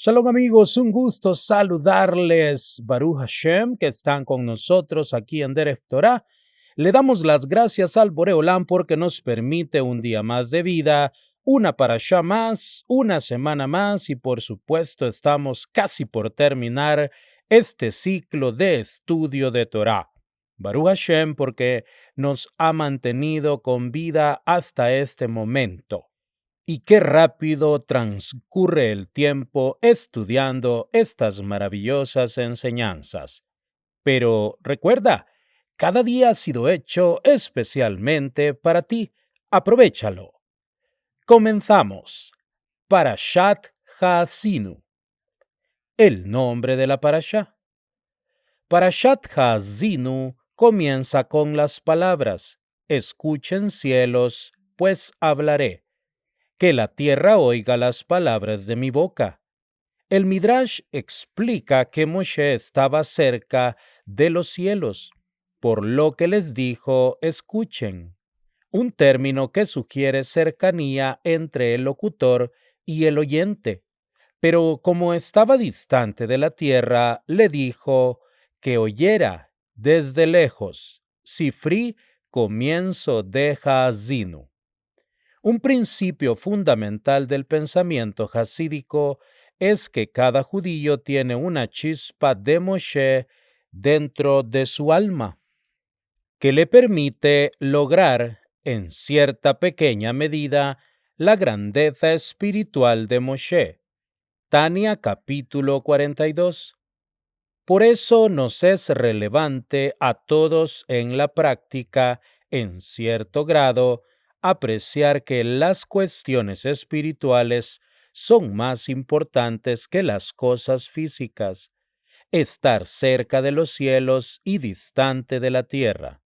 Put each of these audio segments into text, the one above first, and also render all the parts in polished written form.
Shalom amigos, un gusto saludarles, Baruch Hashem, que están con nosotros aquí en Derech Torah. Le damos las gracias al Boreolam porque nos permite un día más de vida, una parashá más, una semana más y por supuesto estamos casi por terminar este ciclo de estudio de Torah. Baruch Hashem porque nos ha mantenido con vida hasta este momento. Y qué rápido transcurre el tiempo estudiando estas maravillosas enseñanzas. Pero recuerda, cada día ha sido hecho especialmente para ti. Aprovéchalo. Comenzamos. Parashat Haazinu. El nombre de la parashá. Parashat Haazinu comienza con las palabras: escuchen cielos, pues hablaré. Que la tierra oiga las palabras de mi boca. El Midrash explica que Moshe estaba cerca de los cielos, por lo que les dijo: escuchen, un término que sugiere cercanía entre el locutor y el oyente. Pero como estaba distante de la tierra, le dijo que oyera desde lejos. Sifri, comienzo de Haazinu. Un principio fundamental del pensamiento hasídico es que cada judío tiene una chispa de Moshe dentro de su alma, que le permite lograr, en cierta pequeña medida, la grandeza espiritual de Moshe. Tania capítulo 42. Por eso nos es relevante a todos en la práctica, en cierto grado, apreciar que las cuestiones espirituales son más importantes que las cosas físicas, estar cerca de los cielos y distante de la tierra.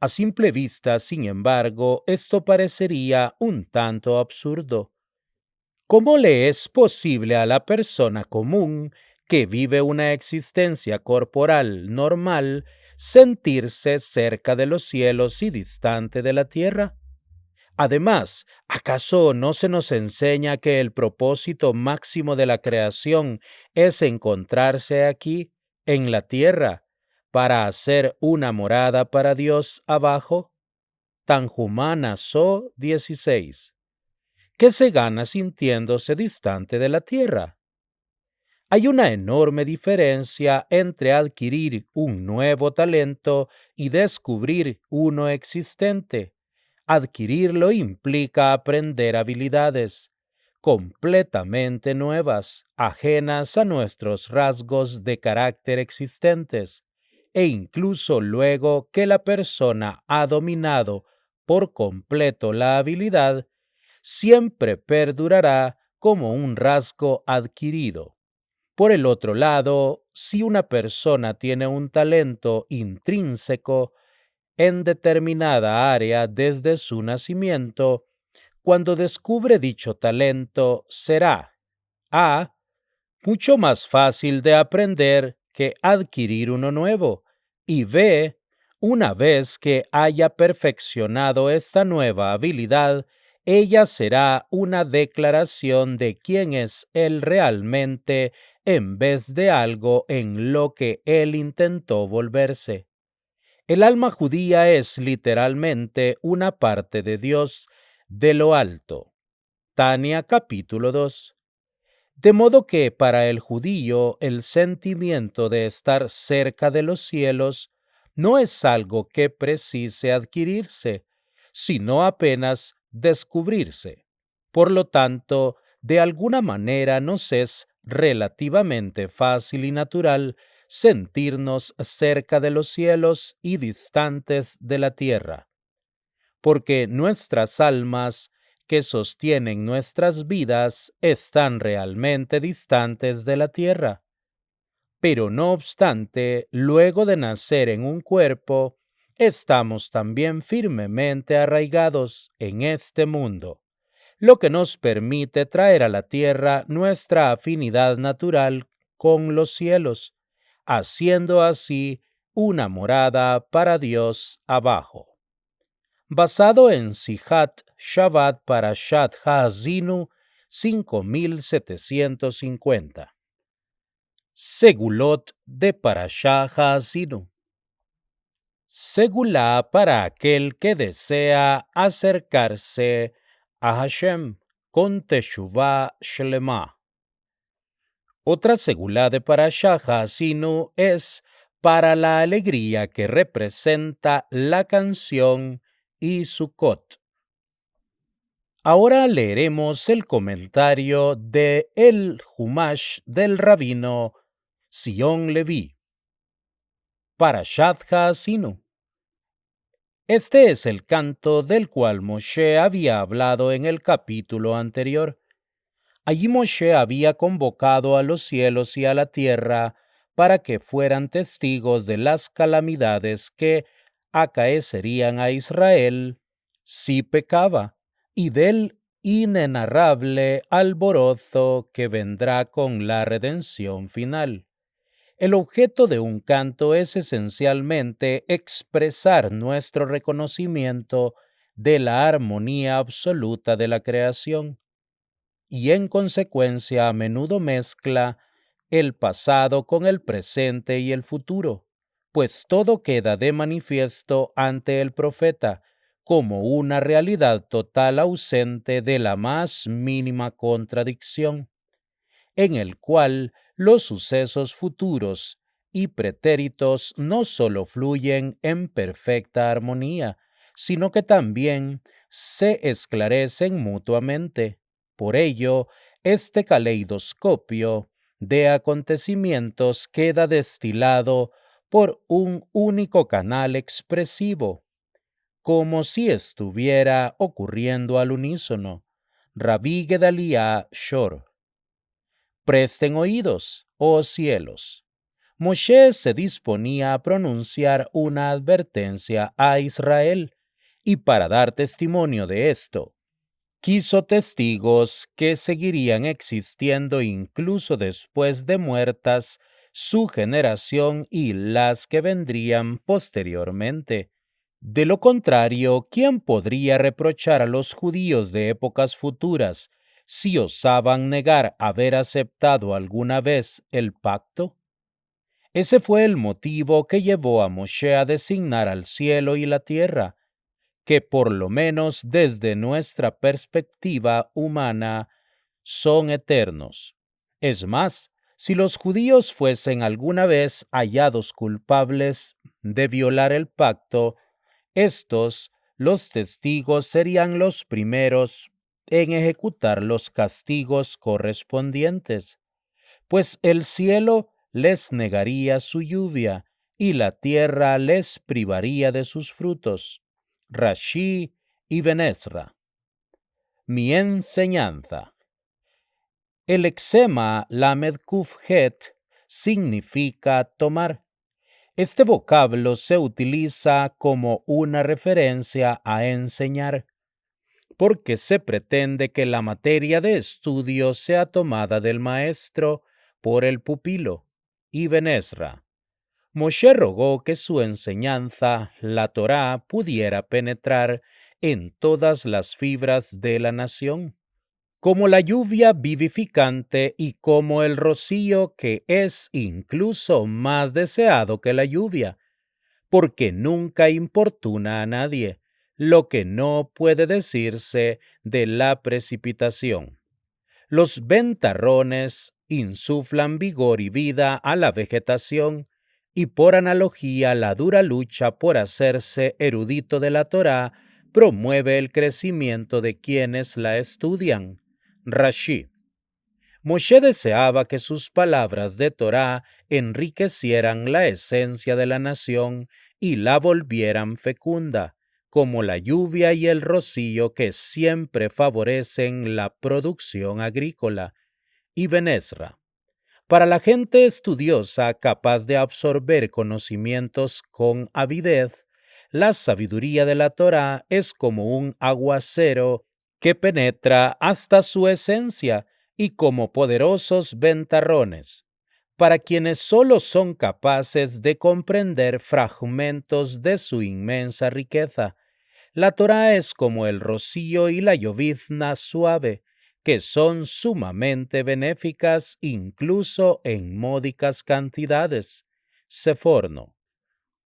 A simple vista, sin embargo, esto parecería un tanto absurdo. ¿Cómo le es posible a la persona común que vive una existencia corporal normal sentirse cerca de los cielos y distante de la tierra? Además, ¿acaso no se nos enseña que el propósito máximo de la creación es encontrarse aquí, en la tierra, para hacer una morada para Dios abajo? Tanhumana So 16. ¿Qué se gana sintiéndose distante de la tierra? Hay una enorme diferencia entre adquirir un nuevo talento y descubrir uno existente. Adquirirlo implica aprender habilidades completamente nuevas, ajenas a nuestros rasgos de carácter existentes, e incluso luego que la persona ha dominado por completo la habilidad, siempre perdurará como un rasgo adquirido. Por el otro lado, si una persona tiene un talento intrínseco en determinada área desde su nacimiento, cuando descubre dicho talento será a. mucho más fácil de aprender que adquirir uno nuevo, y b. una vez que haya perfeccionado esta nueva habilidad, ella será una declaración de quién es él realmente en vez de algo en lo que él intentó volverse. El alma judía es literalmente una parte de Dios de lo alto. Tania capítulo 2. De modo que para el judío el sentimiento de estar cerca de los cielos no es algo que precise adquirirse, sino apenas descubrirse. Por lo tanto, de alguna manera nos es relativamente fácil y natural sentirnos cerca de los cielos y distantes de la tierra, porque nuestras almas que sostienen nuestras vidas están realmente distantes de la tierra. Pero no obstante, luego de nacer en un cuerpo, estamos también firmemente arraigados en este mundo, lo que nos permite traer a la tierra nuestra afinidad natural con los cielos, haciendo así una morada para Dios abajo. Basado en Sihat Shabbat Parashat Haazinu, 5750. Segulot de Parashá Haazinu. Segulá para aquel que desea acercarse a Hashem con Teshuvá Shlema. Otra segulá de Parashá Haazinu es para la alegría que representa la canción y Sukkot. Ahora leeremos el comentario de el Humash del rabino Sion Levi. Parashat Haazinu. Este es el canto del cual Moshe había hablado en el capítulo anterior. Allí Moshe había convocado a los cielos y a la tierra para que fueran testigos de las calamidades que acaecerían a Israel si pecaba, y del inenarrable alborozo que vendrá con la redención final. El objeto de un canto es esencialmente expresar nuestro reconocimiento de la armonía absoluta de la creación, y en consecuencia a menudo mezcla el pasado con el presente y el futuro, pues todo queda de manifiesto ante el profeta como una realidad total ausente de la más mínima contradicción, en el cual los sucesos futuros y pretéritos no solo fluyen en perfecta armonía, sino que también se esclarecen mutuamente. Por ello, este caleidoscopio de acontecimientos queda destilado por un único canal expresivo, como si estuviera ocurriendo al unísono. Rabí Gedaliah Shor. Presten oídos, oh cielos. Moshe se disponía a pronunciar una advertencia a Israel, y para dar testimonio de esto, quiso testigos que seguirían existiendo incluso después de muertas su generación y las que vendrían posteriormente. De lo contrario, ¿quién podría reprochar a los judíos de épocas futuras si osaban negar haber aceptado alguna vez el pacto? Ese fue el motivo que llevó a Moshe a designar al cielo y la tierra, que por lo menos desde nuestra perspectiva humana son eternos. Es más, si los judíos fuesen alguna vez hallados culpables de violar el pacto, estos, los testigos, serían los primeros en ejecutar los castigos correspondientes, pues el cielo les negaría su lluvia y la tierra les privaría de sus frutos. Rashi y Ben-Ezra. Mi enseñanza. El lexema Lamed Kuf Het significa tomar. Este vocablo se utiliza como una referencia a enseñar, porque se pretende que la materia de estudio sea tomada del maestro por el pupilo. Ibn Ezra. Moshe rogó que su enseñanza, la Torá, pudiera penetrar en todas las fibras de la nación, como la lluvia vivificante y como el rocío que es incluso más deseado que la lluvia, porque nunca importuna a nadie, lo que no puede decirse de la precipitación. Los ventarrones insuflan vigor y vida a la vegetación, y por analogía la dura lucha por hacerse erudito de la Torá promueve el crecimiento de quienes la estudian. Rashi. Moshe deseaba que sus palabras de Torá enriquecieran la esencia de la nación y la volvieran fecunda, como la lluvia y el rocío que siempre favorecen la producción agrícola. Ibn Ezra. Para la gente estudiosa capaz de absorber conocimientos con avidez, la sabiduría de la Torá es como un aguacero que penetra hasta su esencia y como poderosos ventarrones. Para quienes solo son capaces de comprender fragmentos de su inmensa riqueza, la Torá es como el rocío y la llovizna suave, que son sumamente benéficas incluso en módicas cantidades. Seforno.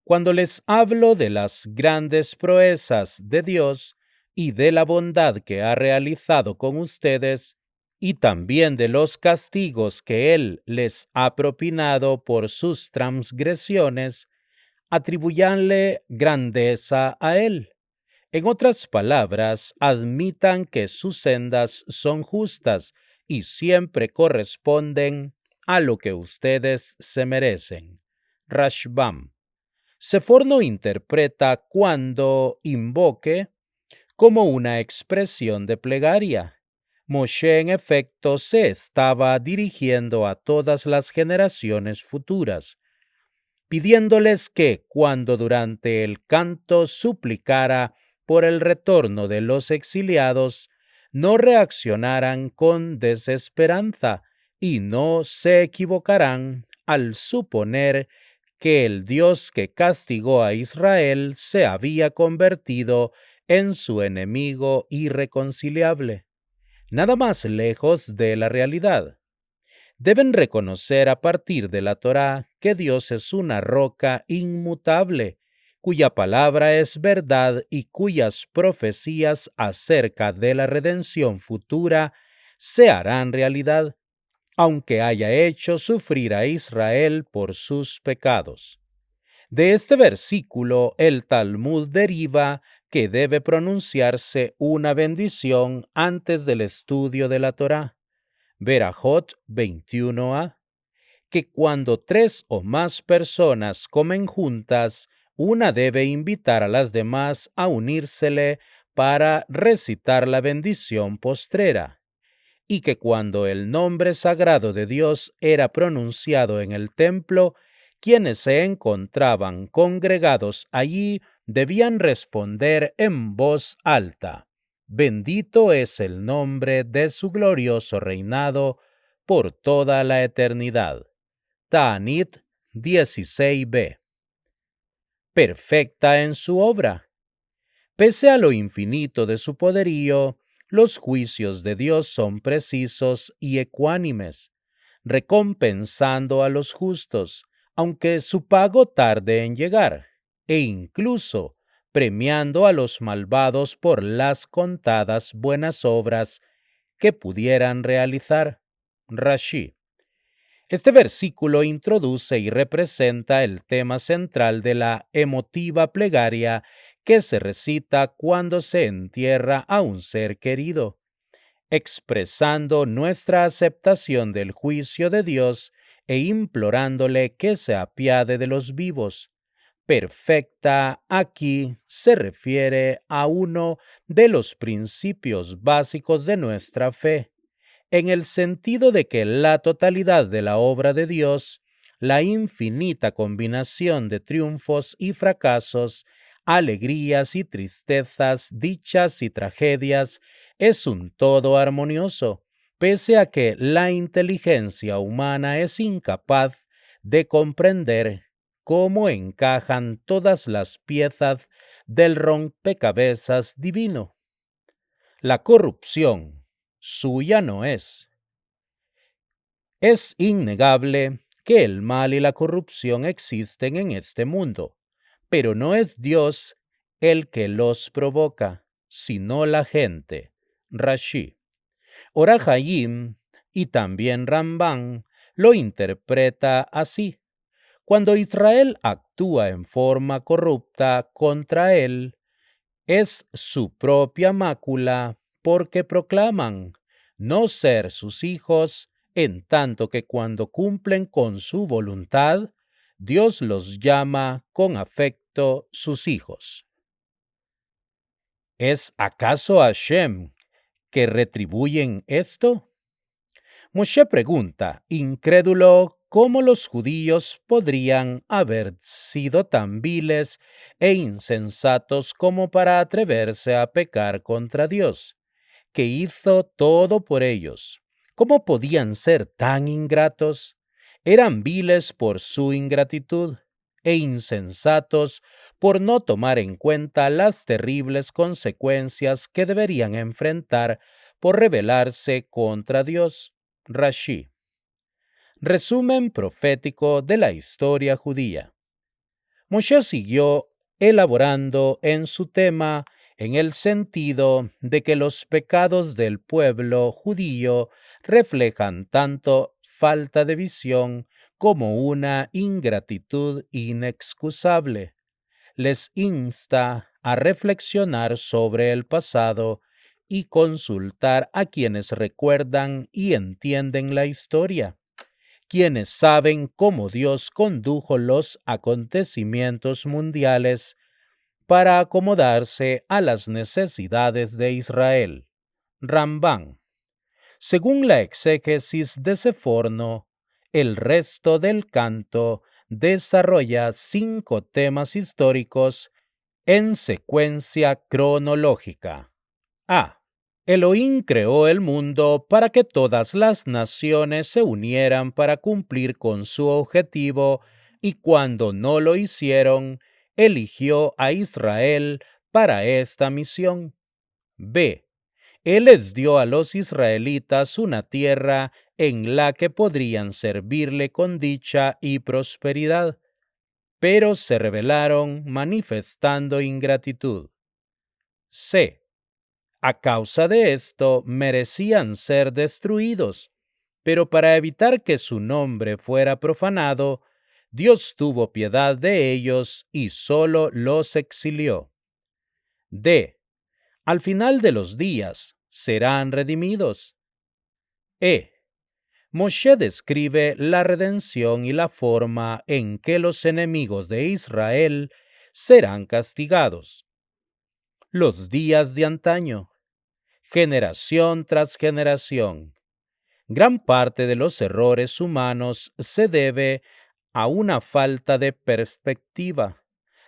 Cuando les hablo de las grandes proezas de Dios y de la bondad que ha realizado con ustedes, y también de los castigos que Él les ha propinado por sus transgresiones, atribuyanle grandeza a Él. En otras palabras, admitan que sus sendas son justas y siempre corresponden a lo que ustedes se merecen. Rashbam. Seforno interpreta cuando invoque como una expresión de plegaria. Moshe en efecto se estaba dirigiendo a todas las generaciones futuras, pidiéndoles que cuando durante el canto suplicara por el retorno de los exiliados, no reaccionaran con desesperanza y no se equivocarán al suponer que el Dios que castigó a Israel se había convertido en su enemigo irreconciliable. Nada más lejos de la realidad. Deben reconocer a partir de la Torá que Dios es una roca inmutable, cuya palabra es verdad y cuyas profecías acerca de la redención futura se harán realidad, aunque haya hecho sufrir a Israel por sus pecados. De este versículo el Talmud deriva que debe pronunciarse una bendición antes del estudio de la Torá. Berajot 21a, que cuando 3 o más personas comen juntas, una debe invitar a las demás a unírsele para recitar la bendición postrera, y que cuando el nombre sagrado de Dios era pronunciado en el templo, quienes se encontraban congregados allí debían responder en voz alta: Bendito es el nombre de su glorioso reinado por toda la eternidad. Ta'anit 16b. Perfecta en su obra. Pese a lo infinito de su poderío, los juicios de Dios son precisos y ecuánimes, recompensando a los justos, aunque su pago tarde en llegar, e incluso premiando a los malvados por las contadas buenas obras que pudieran realizar. Rashi. Este versículo introduce y representa el tema central de la emotiva plegaria que se recita cuando se entierra a un ser querido, expresando nuestra aceptación del juicio de Dios e implorándole que se apiade de los vivos. Perfecta aquí se refiere a uno de los principios básicos de nuestra fe, en el sentido de que la totalidad de la obra de Dios, la infinita combinación de triunfos y fracasos, alegrías y tristezas, dichas y tragedias, es un todo armonioso, pese a que la inteligencia humana es incapaz de comprender cómo encajan todas las piezas del rompecabezas divino. La corrupción suya no es. Es innegable que el mal y la corrupción existen en este mundo, pero no es Dios el que los provoca, sino la gente. Rashi. Ora Hayim y también Ramban lo interpreta así. Cuando Israel actúa en forma corrupta contra él, es su propia mácula porque proclaman no ser sus hijos, en tanto que cuando cumplen con su voluntad, Dios los llama con afecto sus hijos. ¿Es acaso Hashem que retribuyen esto? Moshe pregunta, incrédulo, cómo los judíos podrían haber sido tan viles e insensatos como para atreverse a pecar contra Dios, que hizo todo por ellos. ¿Cómo podían ser tan ingratos? Eran viles por su ingratitud e insensatos por no tomar en cuenta las terribles consecuencias que deberían enfrentar por rebelarse contra Dios. Rashi. Resumen profético de la historia judía. Moshe siguió elaborando en su tema en el sentido de que los pecados del pueblo judío reflejan tanto falta de visión como una ingratitud inexcusable. Les insta a reflexionar sobre el pasado y consultar a quienes recuerdan y entienden la historia, quienes saben cómo Dios condujo los acontecimientos mundiales para acomodarse a las necesidades de Israel. Rambán. Según la exégesis de Seforno, el resto del canto desarrolla 5 temas históricos en secuencia cronológica. A. Elohim creó el mundo para que todas las naciones se unieran para cumplir con su objetivo, y cuando no lo hicieron, eligió a Israel para esta misión. B. Él les dio a los israelitas una tierra en la que podrían servirle con dicha y prosperidad, pero se rebelaron manifestando ingratitud. C. A causa de esto merecían ser destruidos, pero para evitar que su nombre fuera profanado, Dios tuvo piedad de ellos y solo los exilió. D. Al final de los días serán redimidos. E. Moshe describe la redención y la forma en que los enemigos de Israel serán castigados. Los días de antaño. Generación tras generación. Gran parte de los errores humanos se debe a una falta de perspectiva.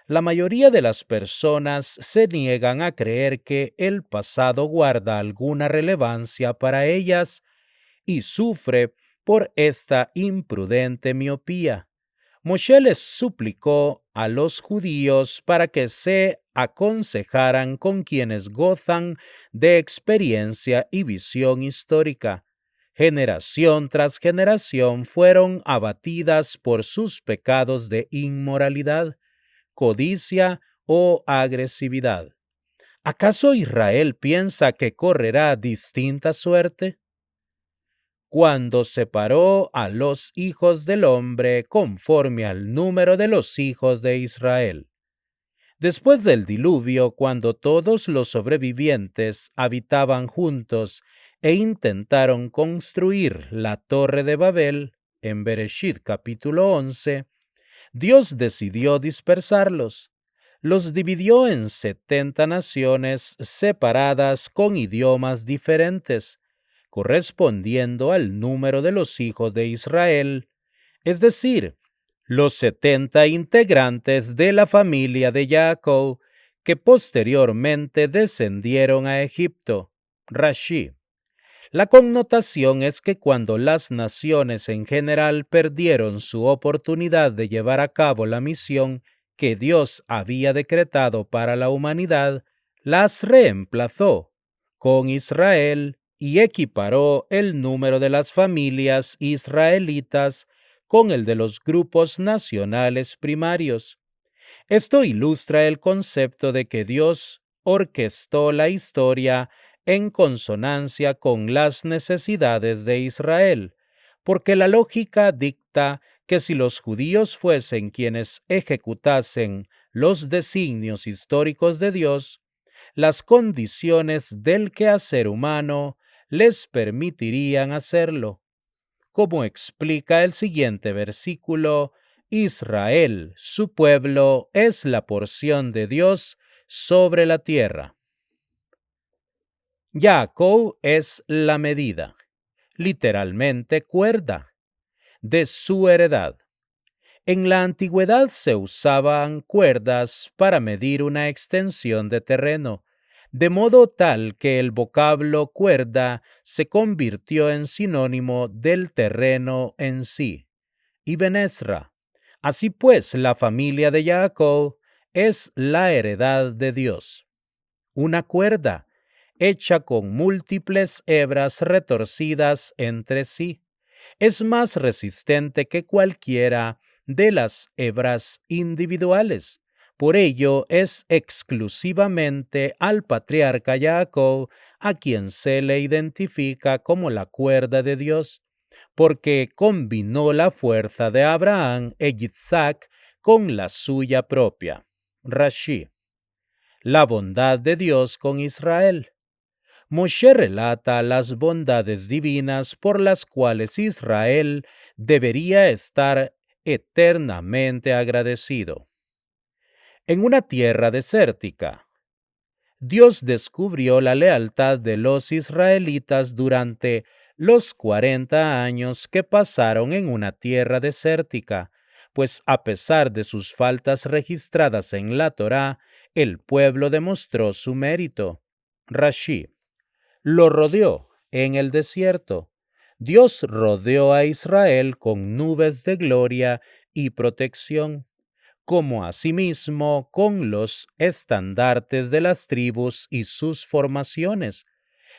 La mayoría de las personas se niegan a creer que el pasado guarda alguna relevancia para ellas y sufre por esta imprudente miopía. Moshe les suplicó a los judíos para que se aconsejaran con quienes gozan de experiencia y visión histórica. Generación tras generación fueron abatidas por sus pecados de inmoralidad, codicia o agresividad. ¿Acaso Israel piensa que correrá distinta suerte? Cuando separó a los hijos del hombre conforme al número de los hijos de Israel. Después del diluvio, cuando todos los sobrevivientes habitaban juntos e intentaron construir la Torre de Babel, en Bereshit capítulo 11, Dios decidió dispersarlos. Los dividió en 70 naciones separadas con idiomas diferentes, correspondiendo al número de los hijos de Israel, es decir, los 70 integrantes de la familia de Jacob que posteriormente descendieron a Egipto. Rashi. La connotación es que cuando las naciones en general perdieron su oportunidad de llevar a cabo la misión que Dios había decretado para la humanidad, las reemplazó con Israel y equiparó el número de las familias israelitas con el de los grupos nacionales primarios. Esto ilustra el concepto de que Dios orquestó la historia en consonancia con las necesidades de Israel, porque la lógica dicta que si los judíos fuesen quienes ejecutasen los designios históricos de Dios, las condiciones del quehacer humano les permitirían hacerlo. Como explica el siguiente versículo, Israel, su pueblo, es la porción de Dios sobre la tierra. Jacob es la medida, literalmente cuerda, de su heredad. En la antigüedad se usaban cuerdas para medir una extensión de terreno, de modo tal que el vocablo cuerda se convirtió en sinónimo del terreno en sí. Ibn Ezra. Así pues, la familia de Jacob es la heredad de Dios. Una cuerda, hecha con múltiples hebras retorcidas entre sí. Es más resistente que cualquiera de las hebras individuales. Por ello es exclusivamente al patriarca Jacob a quien se le identifica como la cuerda de Dios, porque combinó la fuerza de Abraham e Isaac con la suya propia. Rashi. La bondad de Dios con Israel. Moshe relata las bondades divinas por las cuales Israel debería estar eternamente agradecido. En una tierra desértica, Dios descubrió la lealtad de los israelitas durante los 40 años que pasaron en una tierra desértica, pues a pesar de sus faltas registradas en la Torá, el pueblo demostró su mérito. Rashi. Lo rodeó en el desierto. Dios rodeó a Israel con nubes de gloria y protección, como asimismo con los estandartes de las tribus y sus formaciones.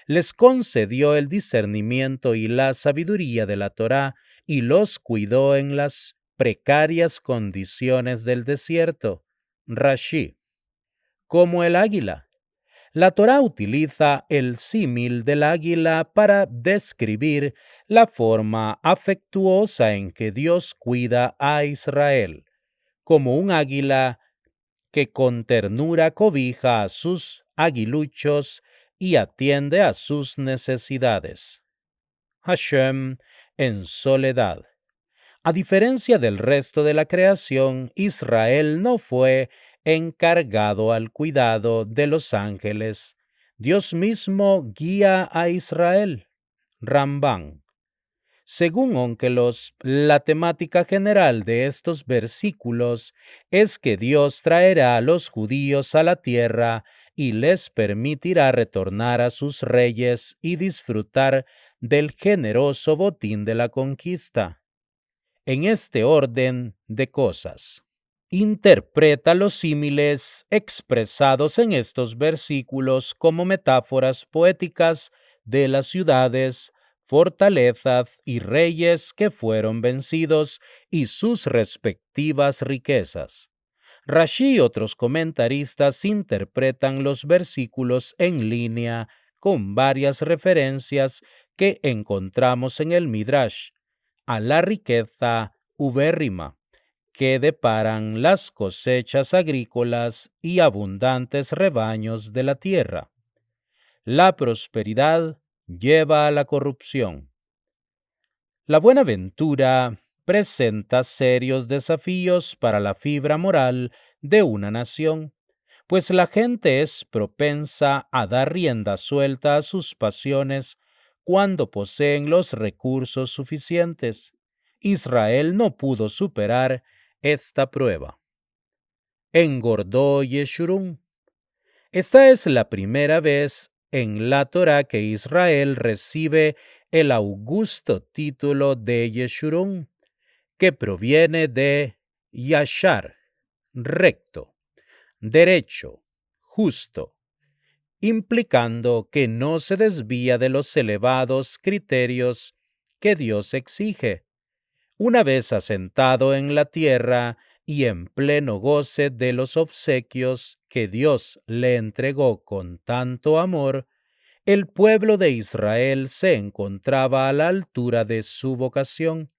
Les concedió el discernimiento y la sabiduría de la Torá y los cuidó en las precarias condiciones del desierto. Rashi. Como el águila. La Torá utiliza el símil del águila para describir la forma afectuosa en que Dios cuida a Israel, como un águila que con ternura cobija a sus aguiluchos y atiende a sus necesidades. Hashem en soledad. A diferencia del resto de la creación, Israel no fue encargado al cuidado de los ángeles. Dios mismo guía a Israel. Rambán. Según Onkelos, la temática general de estos versículos es que Dios traerá a los judíos a la tierra y les permitirá retornar a sus reyes y disfrutar del generoso botín de la conquista. En este orden de cosas, interpreta los símiles expresados en estos versículos como metáforas poéticas de las ciudades, fortalezas y reyes que fueron vencidos y sus respectivas riquezas. Rashi y otros comentaristas interpretan los versículos en línea con varias referencias que encontramos en el Midrash a la riqueza ubérrima que deparan las cosechas agrícolas y abundantes rebaños de la tierra. La prosperidad lleva a la corrupción. La buena ventura presenta serios desafíos para la fibra moral de una nación, pues la gente es propensa a dar rienda suelta a sus pasiones cuando poseen los recursos suficientes. Israel no pudo superar esta prueba. Engordó Yeshurun. Esta es la primera vez en la Torá que Israel recibe el augusto título de Yeshurun, que proviene de Yashar, recto, derecho, justo, implicando que no se desvía de los elevados criterios que Dios exige. Una vez asentado en la tierra y en pleno goce de los obsequios que Dios le entregó con tanto amor, el pueblo de Israel se encontraba a la altura de su vocación.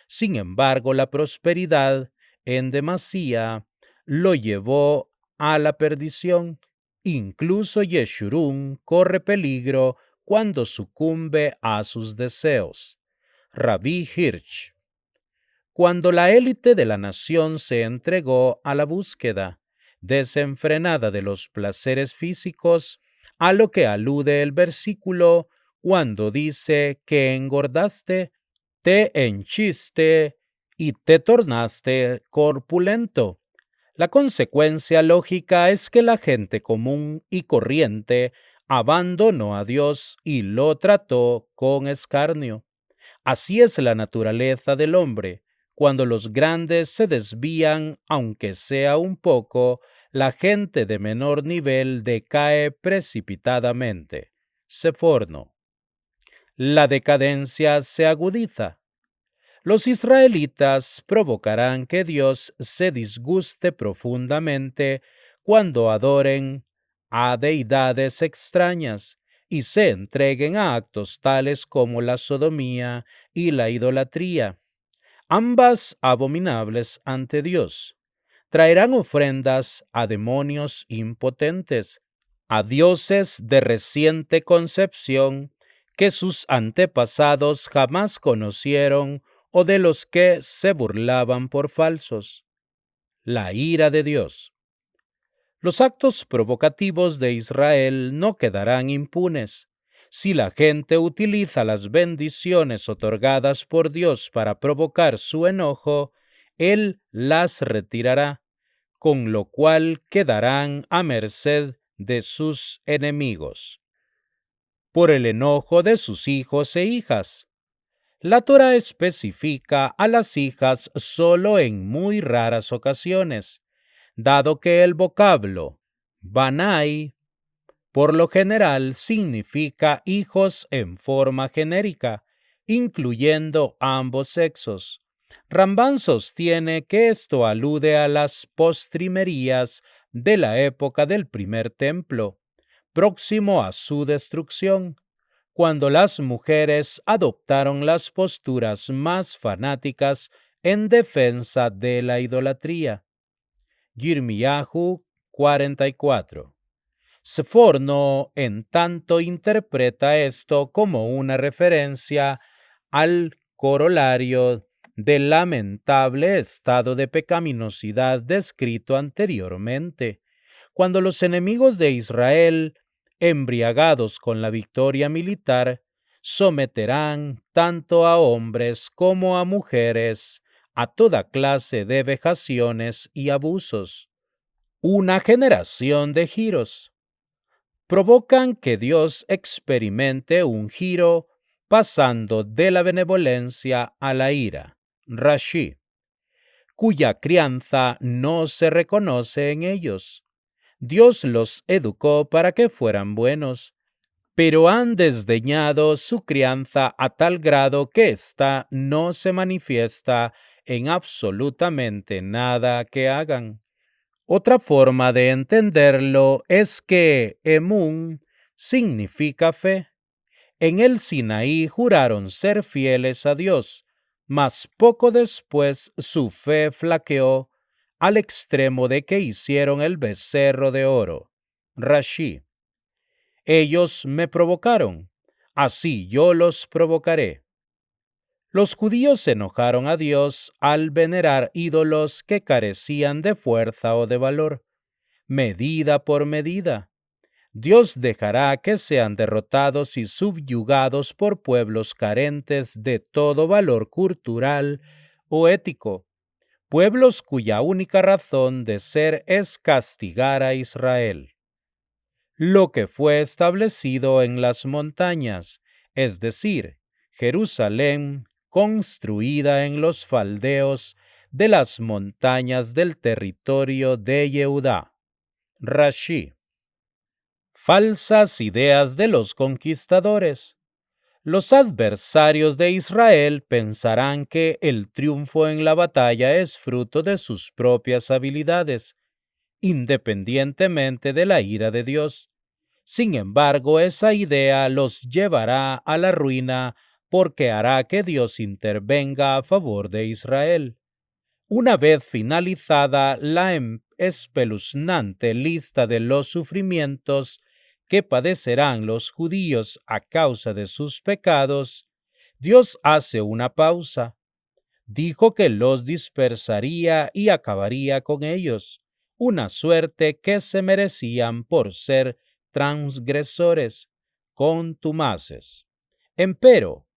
Sin embargo, la prosperidad en demasía lo llevó a la perdición. Incluso Yeshurun corre peligro cuando sucumbe a sus deseos. Rabbi Hirsch. Cuando la élite de la nación se entregó a la búsqueda desenfrenada de los placeres físicos, a lo que alude el versículo cuando dice que engordaste, te henchiste y te tornaste corpulento. La consecuencia lógica es que la gente común y corriente abandonó a Dios y lo trató con escarnio. Así es la naturaleza del hombre. Cuando los grandes se desvían, aunque sea un poco, la gente de menor nivel decae precipitadamente. Seforno. La decadencia se agudiza. Los israelitas provocarán que Dios se disguste profundamente cuando adoren a deidades extrañas y se entreguen a actos tales como la sodomía y la idolatría, ambas abominables ante Dios. Traerán ofrendas a demonios impotentes, a dioses de reciente concepción que sus antepasados jamás conocieron o de los que se burlaban por falsos. La ira de Dios. Los actos provocativos de Israel no quedarán impunes. Si la gente utiliza las bendiciones otorgadas por Dios para provocar su enojo, Él las retirará, con lo cual quedarán a merced de sus enemigos. Por el enojo de sus hijos e hijas. La Torá especifica a las hijas solo en muy raras ocasiones, dado que el vocablo Banai por lo general significa hijos en forma genérica, incluyendo ambos sexos. Rambán sostiene que esto alude a las postrimerías de la época del primer templo, próximo a su destrucción, cuando las mujeres adoptaron las posturas más fanáticas en defensa de la idolatría. Yirmiyahu 44. Seforno, en tanto, interpreta esto como una referencia al corolario del lamentable estado de pecaminosidad descrito anteriormente, cuando los enemigos de Israel, embriagados con la victoria militar, someterán tanto a hombres como a mujeres a toda clase de vejaciones y abusos. Una generación de giros. Provocan que Dios experimente un giro pasando de la benevolencia a la ira, Rashi, cuya crianza no se reconoce en ellos. Dios los educó para que fueran buenos, pero han desdeñado su crianza a tal grado que ésta no se manifiesta en absolutamente nada que hagan. Otra forma de entenderlo es que Emun significa fe. En el Sinaí juraron ser fieles a Dios, mas poco después su fe flaqueó al extremo de que hicieron el becerro de oro, Rashi. Ellos me provocaron, así yo los provocaré. Los judíos se enojaron a Dios al venerar ídolos que carecían de fuerza o de valor. Medida por medida, Dios dejará que sean derrotados y subyugados por pueblos carentes de todo valor cultural o ético, pueblos cuya única razón de ser es castigar a Israel. Lo que fue establecido en las montañas, es decir, Jerusalén, construida en los faldeos de las montañas del territorio de Yehudá. Rashi. Falsas ideas de los conquistadores. Los adversarios de Israel pensarán que el triunfo en la batalla es fruto de sus propias habilidades, independientemente de la ira de Dios. Sin embargo, esa idea los llevará a la ruina porque hará que Dios intervenga a favor de Israel. Una vez finalizada la espeluznante lista de los sufrimientos que padecerán los judíos a causa de sus pecados, Dios hace una pausa. Dijo que los dispersaría y acabaría con ellos, una suerte que se merecían por ser transgresores, contumaces. Empero,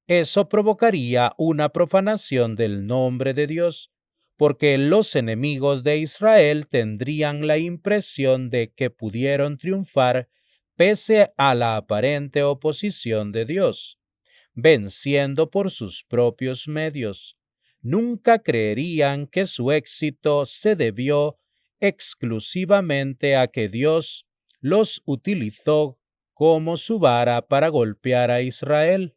eso provocaría una profanación del nombre de Dios, porque los enemigos de Israel tendrían la impresión de que pudieron triunfar pese a la aparente oposición de Dios, venciendo por sus propios medios. Nunca creerían que su éxito se debió exclusivamente a que Dios los utilizó como su vara para golpear a Israel.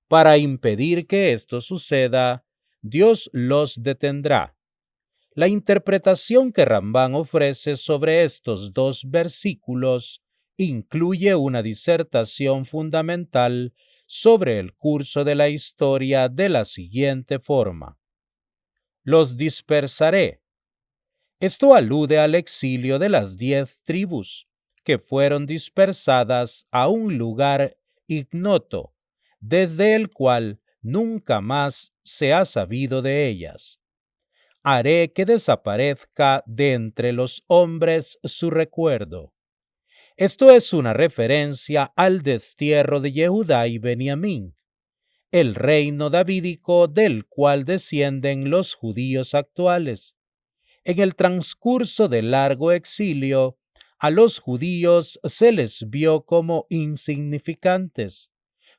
Para impedir que esto suceda, Dios los detendrá. La interpretación que Rambán ofrece sobre estos dos versículos incluye una disertación fundamental sobre el curso de la historia de la siguiente forma: los dispersaré. Esto alude al exilio de las 10 tribus, que fueron dispersadas a un lugar ignoto, desde el cual nunca más se ha sabido de ellas. Haré que desaparezca de entre los hombres su recuerdo. Esto es una referencia al destierro de Yehudá y Benjamín, el reino davídico del cual descienden los judíos actuales. En el transcurso del largo exilio, a los judíos se les vio como insignificantes,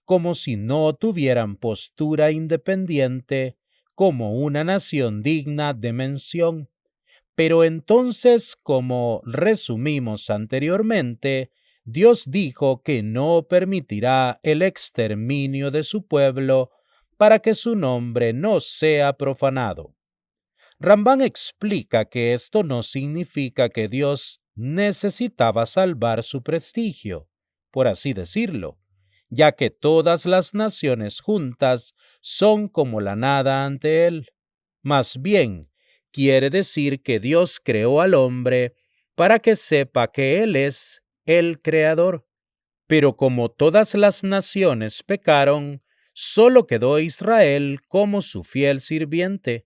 como si no tuvieran postura independiente, como una nación digna de mención. Pero entonces, como resumimos anteriormente, Dios dijo que no permitirá el exterminio de su pueblo para que su nombre no sea profanado. Rambán explica que esto no significa que Dios necesitaba salvar su prestigio, por así decirlo, ya que todas las naciones juntas son como la nada ante él. Más bien, quiere decir que Dios creó al hombre para que sepa que Él es el Creador. Pero como todas las naciones pecaron, solo quedó Israel como su fiel sirviente.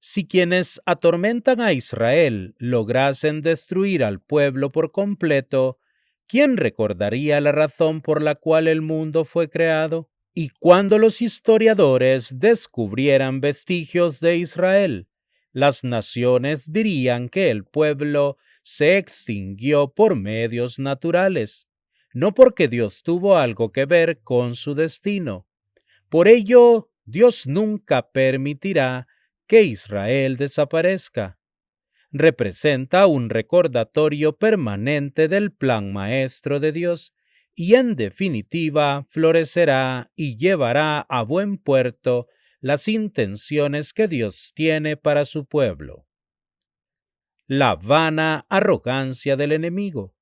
Si quienes atormentan a Israel lograsen destruir al pueblo por completo, ¿quién recordaría la razón por la cual el mundo fue creado? Y cuando los historiadores descubrieran vestigios de Israel, las naciones dirían que el pueblo se extinguió por medios naturales, no porque Dios tuvo algo que ver con su destino. Por ello, Dios nunca permitirá que Israel desaparezca. Representa un recordatorio permanente del plan maestro de Dios y en definitiva florecerá y llevará a buen puerto las intenciones que Dios tiene para su pueblo. La vana arrogancia del enemigo.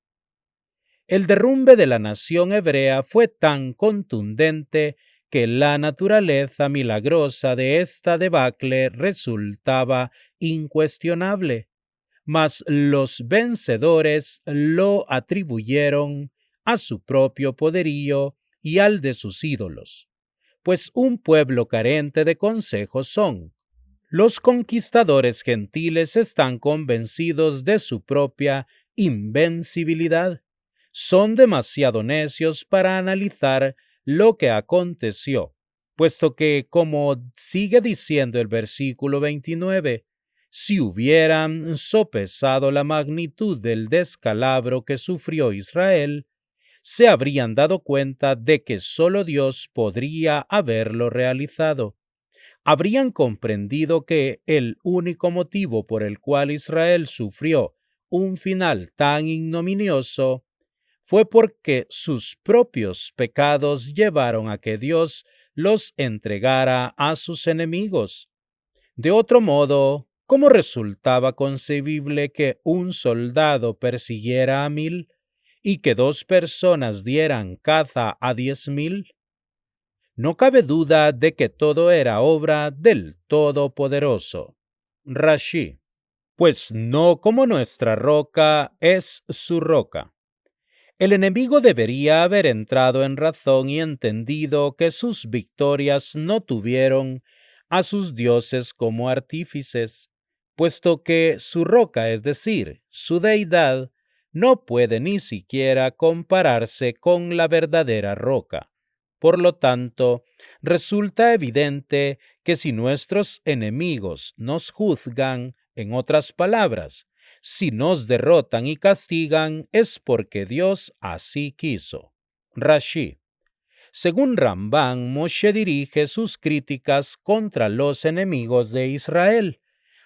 El derrumbe de la nación hebrea fue tan contundente que la naturaleza milagrosa de esta debacle resultaba incuestionable, mas los vencedores lo atribuyeron a su propio poderío y al de sus ídolos, pues un pueblo carente de consejos son. Los conquistadores gentiles están convencidos de su propia invencibilidad. Son demasiado necios para analizar lo que aconteció, puesto que, como sigue diciendo el versículo 29, si hubieran sopesado la magnitud del descalabro que sufrió Israel, se habrían dado cuenta de que solo Dios podría haberlo realizado. Habrían comprendido que el único motivo por el cual Israel sufrió un final tan ignominioso fue porque sus propios pecados llevaron a que Dios los entregara a sus enemigos. De otro modo, ¿cómo resultaba concebible que un soldado persiguiera a 1000 y que 2 personas dieran caza a 10,000? No cabe duda de que todo era obra del Todopoderoso. Rashi. Pues no como nuestra roca es su roca. El enemigo debería haber entrado en razón y entendido que sus victorias no tuvieron a sus dioses como artífices, puesto que su roca, es decir, su deidad, no puede ni siquiera compararse con la verdadera roca. Por lo tanto, resulta evidente que si nuestros enemigos nos juzgan, en otras palabras, si nos derrotan y castigan, es porque Dios así quiso. Rashi. Según Rambán, Moshe dirige sus críticas contra los enemigos de Israel,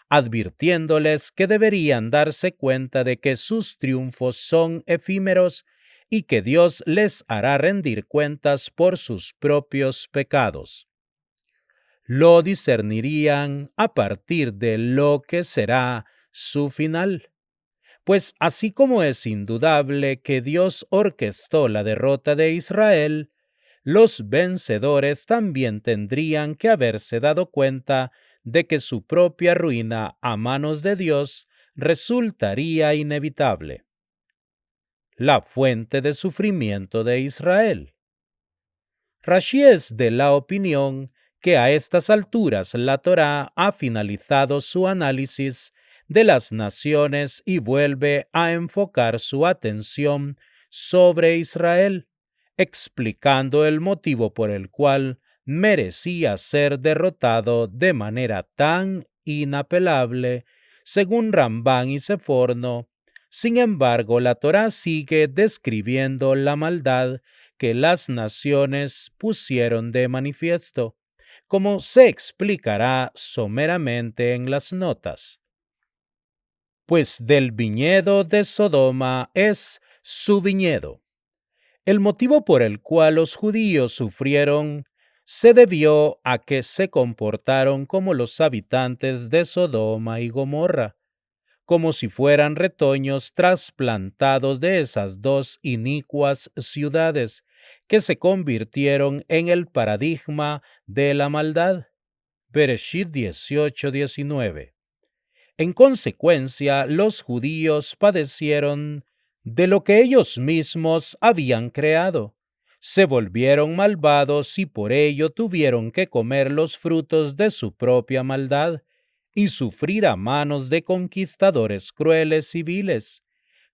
advirtiéndoles que deberían darse cuenta de que sus triunfos son efímeros y que Dios les hará rendir cuentas por sus propios pecados. Lo discernirían a partir de lo que será su final. Pues así como es indudable que Dios orquestó la derrota de Israel, los vencedores también tendrían que haberse dado cuenta de que su propia ruina a manos de Dios resultaría inevitable. La fuente de sufrimiento de Israel. Rashi es de la opinión que a estas alturas la Torá ha finalizado su análisis de las naciones y vuelve a enfocar su atención sobre Israel, explicando el motivo por el cual merecía ser derrotado de manera tan inapelable, según Rambán y Seforno. Sin embargo, la Torá sigue describiendo la maldad que las naciones pusieron de manifiesto, como se explicará someramente en las notas. Pues del viñedo de Sodoma es su viñedo. El motivo por el cual los judíos sufrieron se debió a que se comportaron como los habitantes de Sodoma y Gomorra, como si fueran retoños trasplantados de esas dos inicuas ciudades que se convirtieron en el paradigma de la maldad. Bereshit 18:19. En consecuencia, los judíos padecieron de lo que ellos mismos habían creado. Se volvieron malvados y por ello tuvieron que comer los frutos de su propia maldad y sufrir a manos de conquistadores crueles y viles,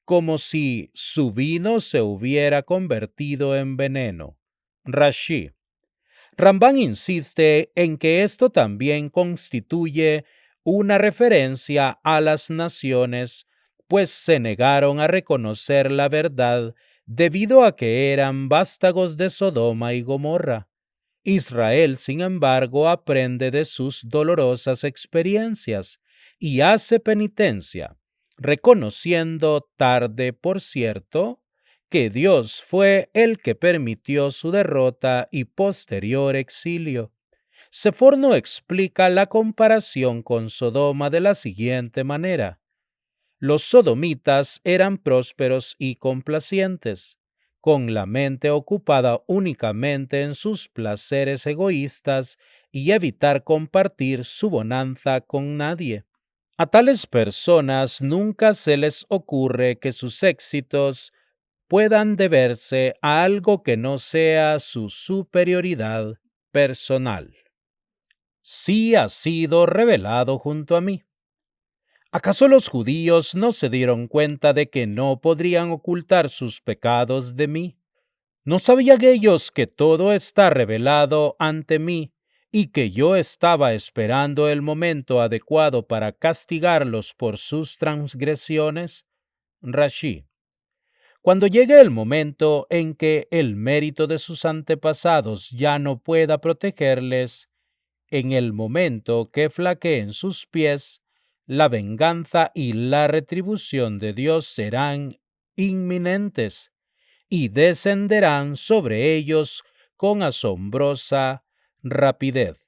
como si su vino se hubiera convertido en veneno. Rashi. Rambán insiste en que esto también constituye una referencia a las naciones, pues se negaron a reconocer la verdad debido a que eran vástagos de Sodoma y Gomorra. Israel, sin embargo, aprende de sus dolorosas experiencias y hace penitencia, reconociendo tarde, por cierto, que Dios fue el que permitió su derrota y posterior exilio. Seforno explica la comparación con Sodoma de la siguiente manera. Los sodomitas eran prósperos y complacientes, con la mente ocupada únicamente en sus placeres egoístas y evitar compartir su bonanza con nadie. A tales personas nunca se les ocurre que sus éxitos puedan deberse a algo que no sea su superioridad personal. Sí ha sido revelado junto a mí. ¿Acaso los judíos no se dieron cuenta de que no podrían ocultar sus pecados de mí? ¿No sabían ellos que todo está revelado ante mí y que yo estaba esperando el momento adecuado para castigarlos por sus transgresiones? Rashi. Cuando llegue el momento en que el mérito de sus antepasados ya no pueda protegerles, en el momento que flaqueen sus pies, la venganza y la retribución de Dios serán inminentes y descenderán sobre ellos con asombrosa rapidez.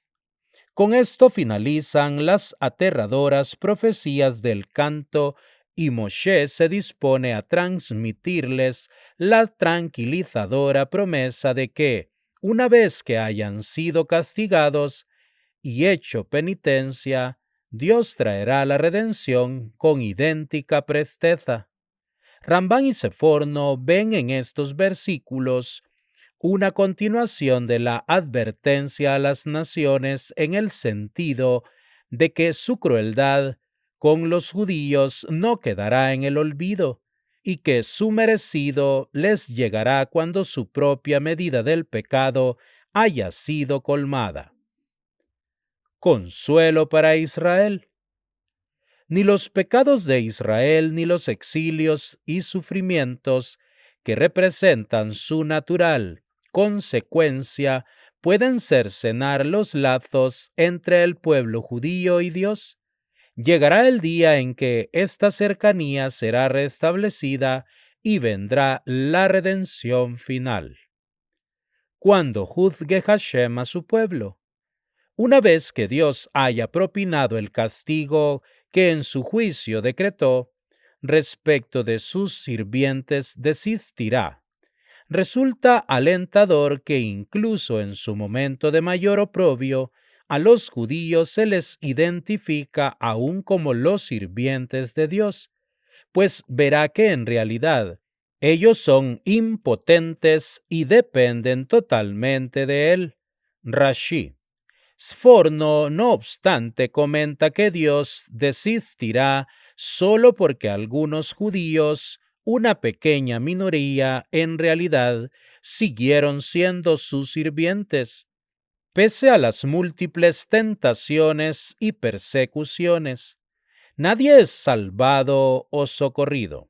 Con esto finalizan las aterradoras profecías del canto y Moshe se dispone a transmitirles la tranquilizadora promesa de que, una vez que hayan sido castigados y hecho penitencia, Dios traerá la redención con idéntica presteza. Rambán y Seforno ven en estos versículos una continuación de la advertencia a las naciones en el sentido de que su crueldad con los judíos no quedará en el olvido y que su merecido les llegará cuando su propia medida del pecado haya sido colmada. Consuelo para Israel. Ni los pecados de Israel ni los exilios y sufrimientos que representan su natural consecuencia pueden cercenar los lazos entre el pueblo judío y Dios. Llegará el día en que esta cercanía será restablecida y vendrá la redención final. Cuando juzgue Hashem a su pueblo, una vez que Dios haya propinado el castigo que en su juicio decretó, respecto de sus sirvientes desistirá. Resulta alentador que incluso en su momento de mayor oprobio, a los judíos se les identifica aún como los sirvientes de Dios, pues verá que en realidad ellos son impotentes y dependen totalmente de él. Rashi. Sforno, no obstante, comenta que Dios desistirá solo porque algunos judíos, una pequeña minoría, en realidad siguieron siendo sus sirvientes, pese a las múltiples tentaciones y persecuciones. Nadie es salvado o socorrido.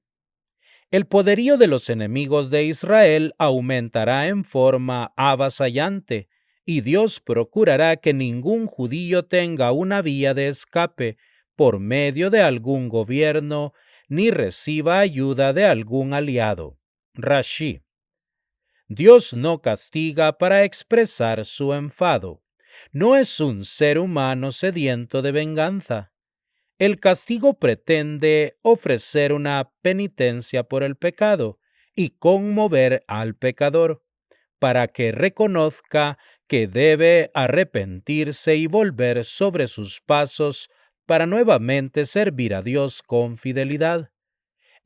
El poderío de los enemigos de Israel aumentará en forma avasallante, y Dios procurará que ningún judío tenga una vía de escape por medio de algún gobierno, ni reciba ayuda de algún aliado. Rashi. Dios no castiga para expresar su enfado. No es un ser humano sediento de venganza. El castigo pretende ofrecer una penitencia por el pecado y conmover al pecador para que reconozca que debe arrepentirse y volver sobre sus pasos para nuevamente servir a Dios con fidelidad.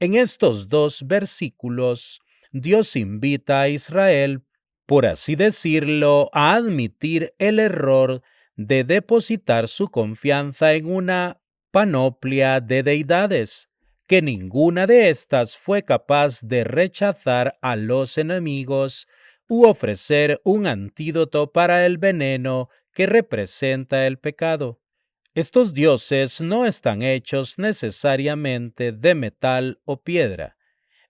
En estos dos versículos, Dios invita a Israel, por así decirlo, a admitir el error de depositar su confianza en una panoplia de deidades, que ninguna de estas fue capaz de rechazar a los enemigos u ofrecer un antídoto para el veneno que representa el pecado. Estos dioses no están hechos necesariamente de metal o piedra.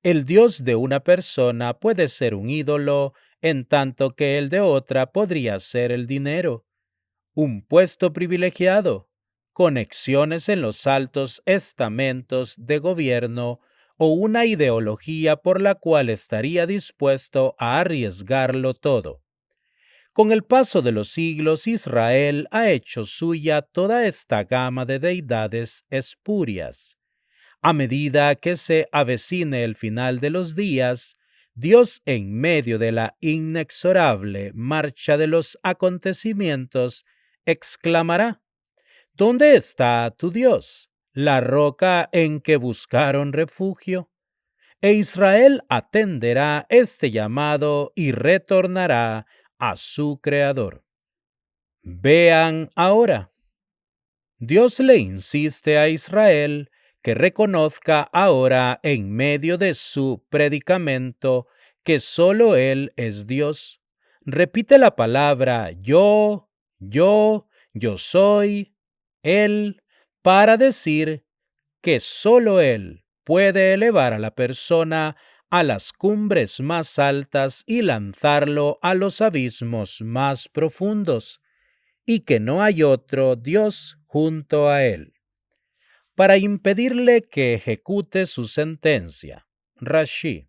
El dios de una persona puede ser un ídolo, en tanto que el de otra podría ser el dinero, un puesto privilegiado, conexiones en los altos estamentos de gobierno o una ideología por la cual estaría dispuesto a arriesgarlo todo. Con el paso de los siglos, Israel ha hecho suya toda esta gama de deidades espurias. A medida que se avecine el final de los días, Dios, en medio de la inexorable marcha de los acontecimientos, exclamará: ¿Dónde está tu Dios, la roca en que buscaron refugio? E Israel atenderá este llamado y retornará a su Creador. Vean ahora. Dios le insiste a Israel que reconozca ahora en medio de su predicamento que solo Él es Dios. Repite la palabra yo soy, Él, para decir que solo Él puede elevar a la persona a las cumbres más altas y lanzarlo a los abismos más profundos, y que no hay otro Dios junto a Él, para impedirle que ejecute su sentencia. Rashi.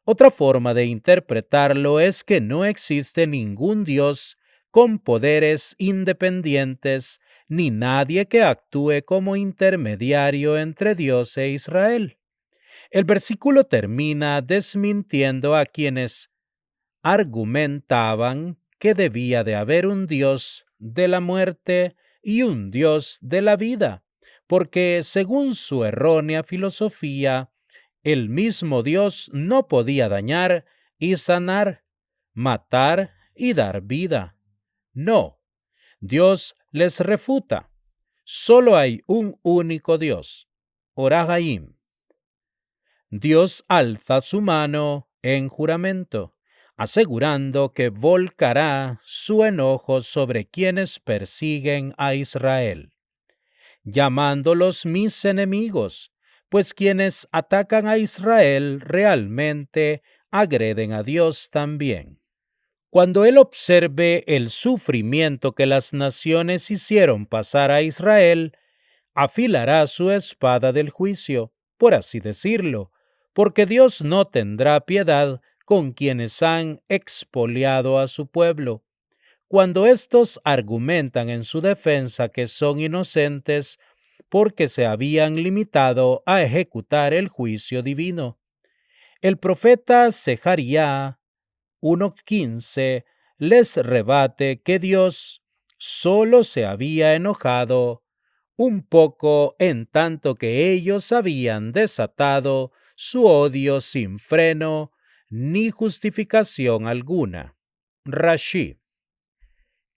Otra forma de interpretarlo es que no existe ningún Dios con poderes independientes ni nadie que actúe como intermediario entre Dios e Israel. El versículo termina desmintiendo a quienes argumentaban que debía de haber un Dios de la muerte y un Dios de la vida, porque según su errónea filosofía, el mismo Dios no podía dañar y sanar, matar y dar vida. No, Dios les refuta. Solo hay un único Dios, Orahayim. Dios alza su mano en juramento, asegurando que volcará su enojo sobre quienes persiguen a Israel, llamándolos mis enemigos, pues quienes atacan a Israel realmente agreden a Dios también. Cuando Él observe el sufrimiento que las naciones hicieron pasar a Israel, afilará su espada del juicio, por así decirlo, porque Dios no tendrá piedad con quienes han expoliado a su pueblo. Cuando éstos argumentan en su defensa que son inocentes porque se habían limitado a ejecutar el juicio divino. El profeta Sejaría 1:15 les rebate que Dios solo se había enojado un poco en tanto que ellos habían desatado su odio sin freno ni justificación alguna. Rashi.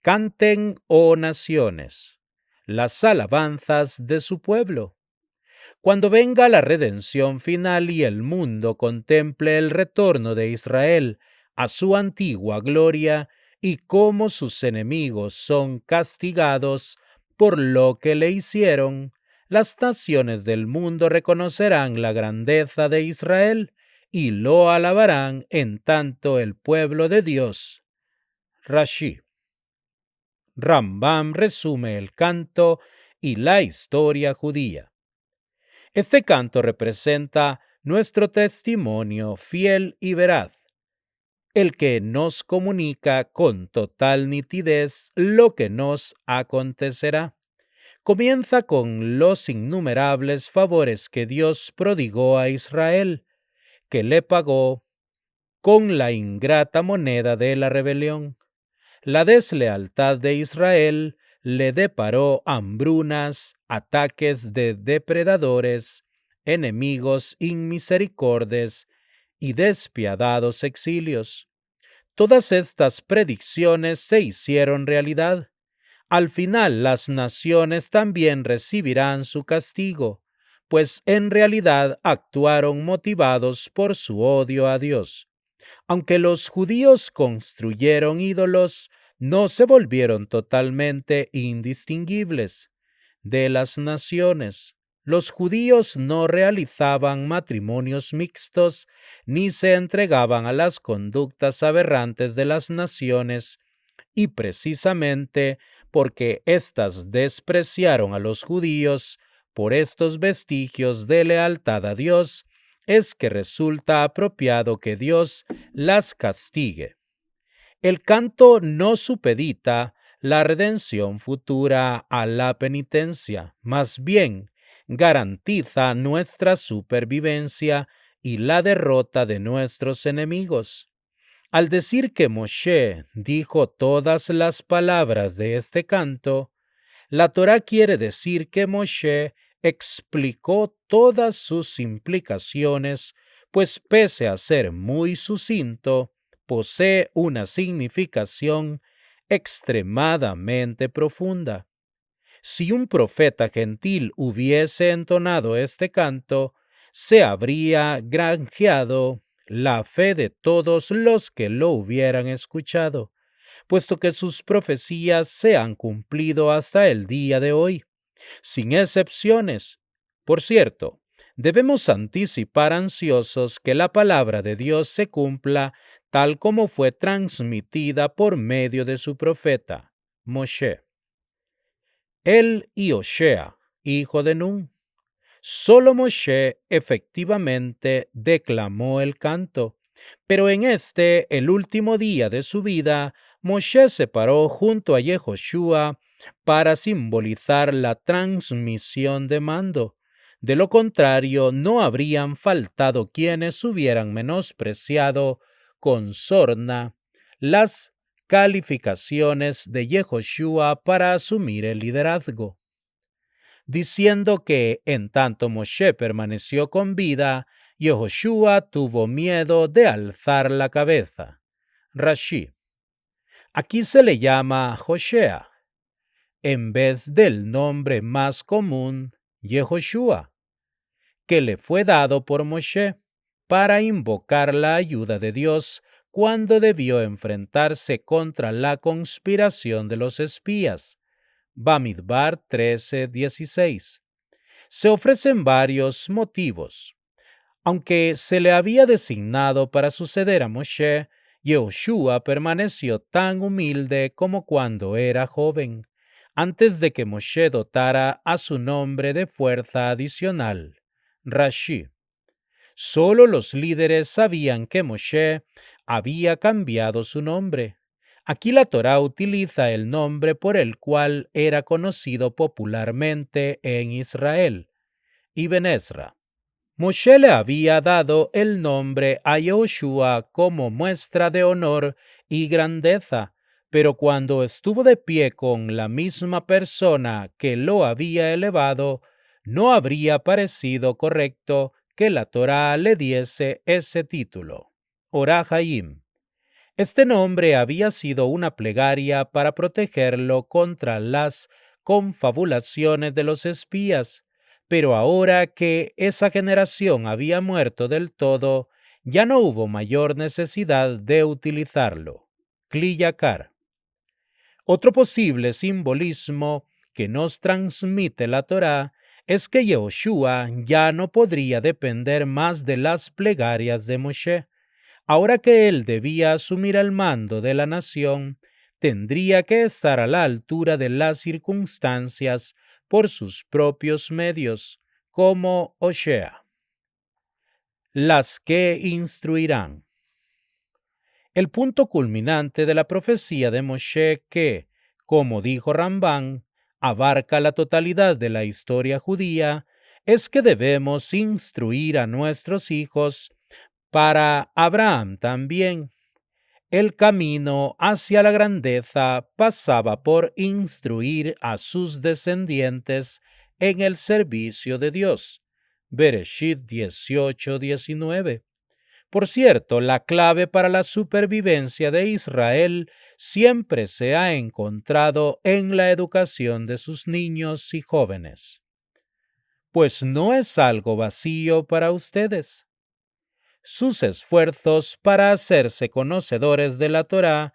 Canten, oh naciones, las alabanzas de su pueblo. Cuando venga la redención final y el mundo contemple el retorno de Israel a su antigua gloria y cómo sus enemigos son castigados por lo que le hicieron, las naciones del mundo reconocerán la grandeza de Israel y lo alabarán en tanto el pueblo de Dios. Rashi. Rambam resume el canto y la historia judía. Este canto representa nuestro testimonio fiel y veraz, el que nos comunica con total nitidez lo que nos acontecerá. Comienza con los innumerables favores que Dios prodigó a Israel, que le pagó con la ingrata moneda de la rebelión. La deslealtad de Israel le deparó hambrunas, ataques de depredadores, enemigos inmisericordes y despiadados exilios. Todas estas predicciones se hicieron realidad. Al final las naciones también recibirán su castigo, pues en realidad actuaron motivados por su odio a Dios. Aunque los judíos construyeron ídolos, no se volvieron totalmente indistinguibles de las naciones. Los judíos no realizaban matrimonios mixtos ni se entregaban a las conductas aberrantes de las naciones, y precisamente porque éstas despreciaron a los judíos por estos vestigios de lealtad a Dios, es que resulta apropiado que Dios las castigue. El canto no supedita la redención futura a la penitencia, más bien garantiza nuestra supervivencia y la derrota de nuestros enemigos. Al decir que Moshe dijo todas las palabras de este canto, la Torá quiere decir que Moshe explicó todas sus implicaciones, pues pese a ser muy sucinto, posee una significación extremadamente profunda. Si un profeta gentil hubiese entonado este canto, se habría granjeado la fe de todos los que lo hubieran escuchado, puesto que sus profecías se han cumplido hasta el día de hoy, sin excepciones. Por cierto, debemos anticipar ansiosos que la palabra de Dios se cumpla tal como fue transmitida por medio de su profeta, Moshe. Él y Oshea, hijo de Nun. Solo Moshe efectivamente declamó el canto, pero en el último día de su vida, Moshe se paró junto a Yehoshua para simbolizar la transmisión de mando. De lo contrario, no habrían faltado quienes hubieran menospreciado con sorna las calificaciones de Yehoshua para asumir el liderazgo, diciendo que en tanto Moshe permaneció con vida, Yehoshua tuvo miedo de alzar la cabeza. Rashi. Aquí se le llama Joshea, en vez del nombre más común, Yehoshua, que le fue dado por Moshe para invocar la ayuda de Dios cuando debió enfrentarse contra la conspiración de los espías. Bamidbar 13:16. Se ofrecen varios motivos. Aunque se le había designado para suceder a Moshe, Yehoshua permaneció tan humilde como cuando era joven, antes de que Moshe dotara a su nombre de fuerza adicional. Rashi. Solo los líderes sabían que Moshe había cambiado su nombre. Aquí la Torá utiliza el nombre por el cual era conocido popularmente en Israel, Ibn Ezra. Moshe le había dado el nombre a Yoshua como muestra de honor y grandeza, pero cuando estuvo de pie con la misma persona que lo había elevado, no habría parecido correcto que la Torá le diese ese título. Ora Hayim. Este nombre había sido una plegaria para protegerlo contra las confabulaciones de los espías, pero ahora que esa generación había muerto del todo, ya no hubo mayor necesidad de utilizarlo. Kli Yakar. Otro posible simbolismo que nos transmite la Torá es que Yehoshua ya no podría depender más de las plegarias de Moshe. Ahora que él debía asumir el mando de la nación, tendría que estar a la altura de las circunstancias por sus propios medios, como Osea. Las que instruirán. El punto culminante de la profecía de Moshe que, como dijo Rambán, abarca la totalidad de la historia judía, es que debemos instruir a nuestros hijos. Para Abraham también, el camino hacia la grandeza pasaba por instruir a sus descendientes en el servicio de Dios. Bereshit 18:19. Por cierto, la clave para la supervivencia de Israel siempre se ha encontrado en la educación de sus niños y jóvenes. Pues no es algo vacío para ustedes. Sus esfuerzos para hacerse conocedores de la Torá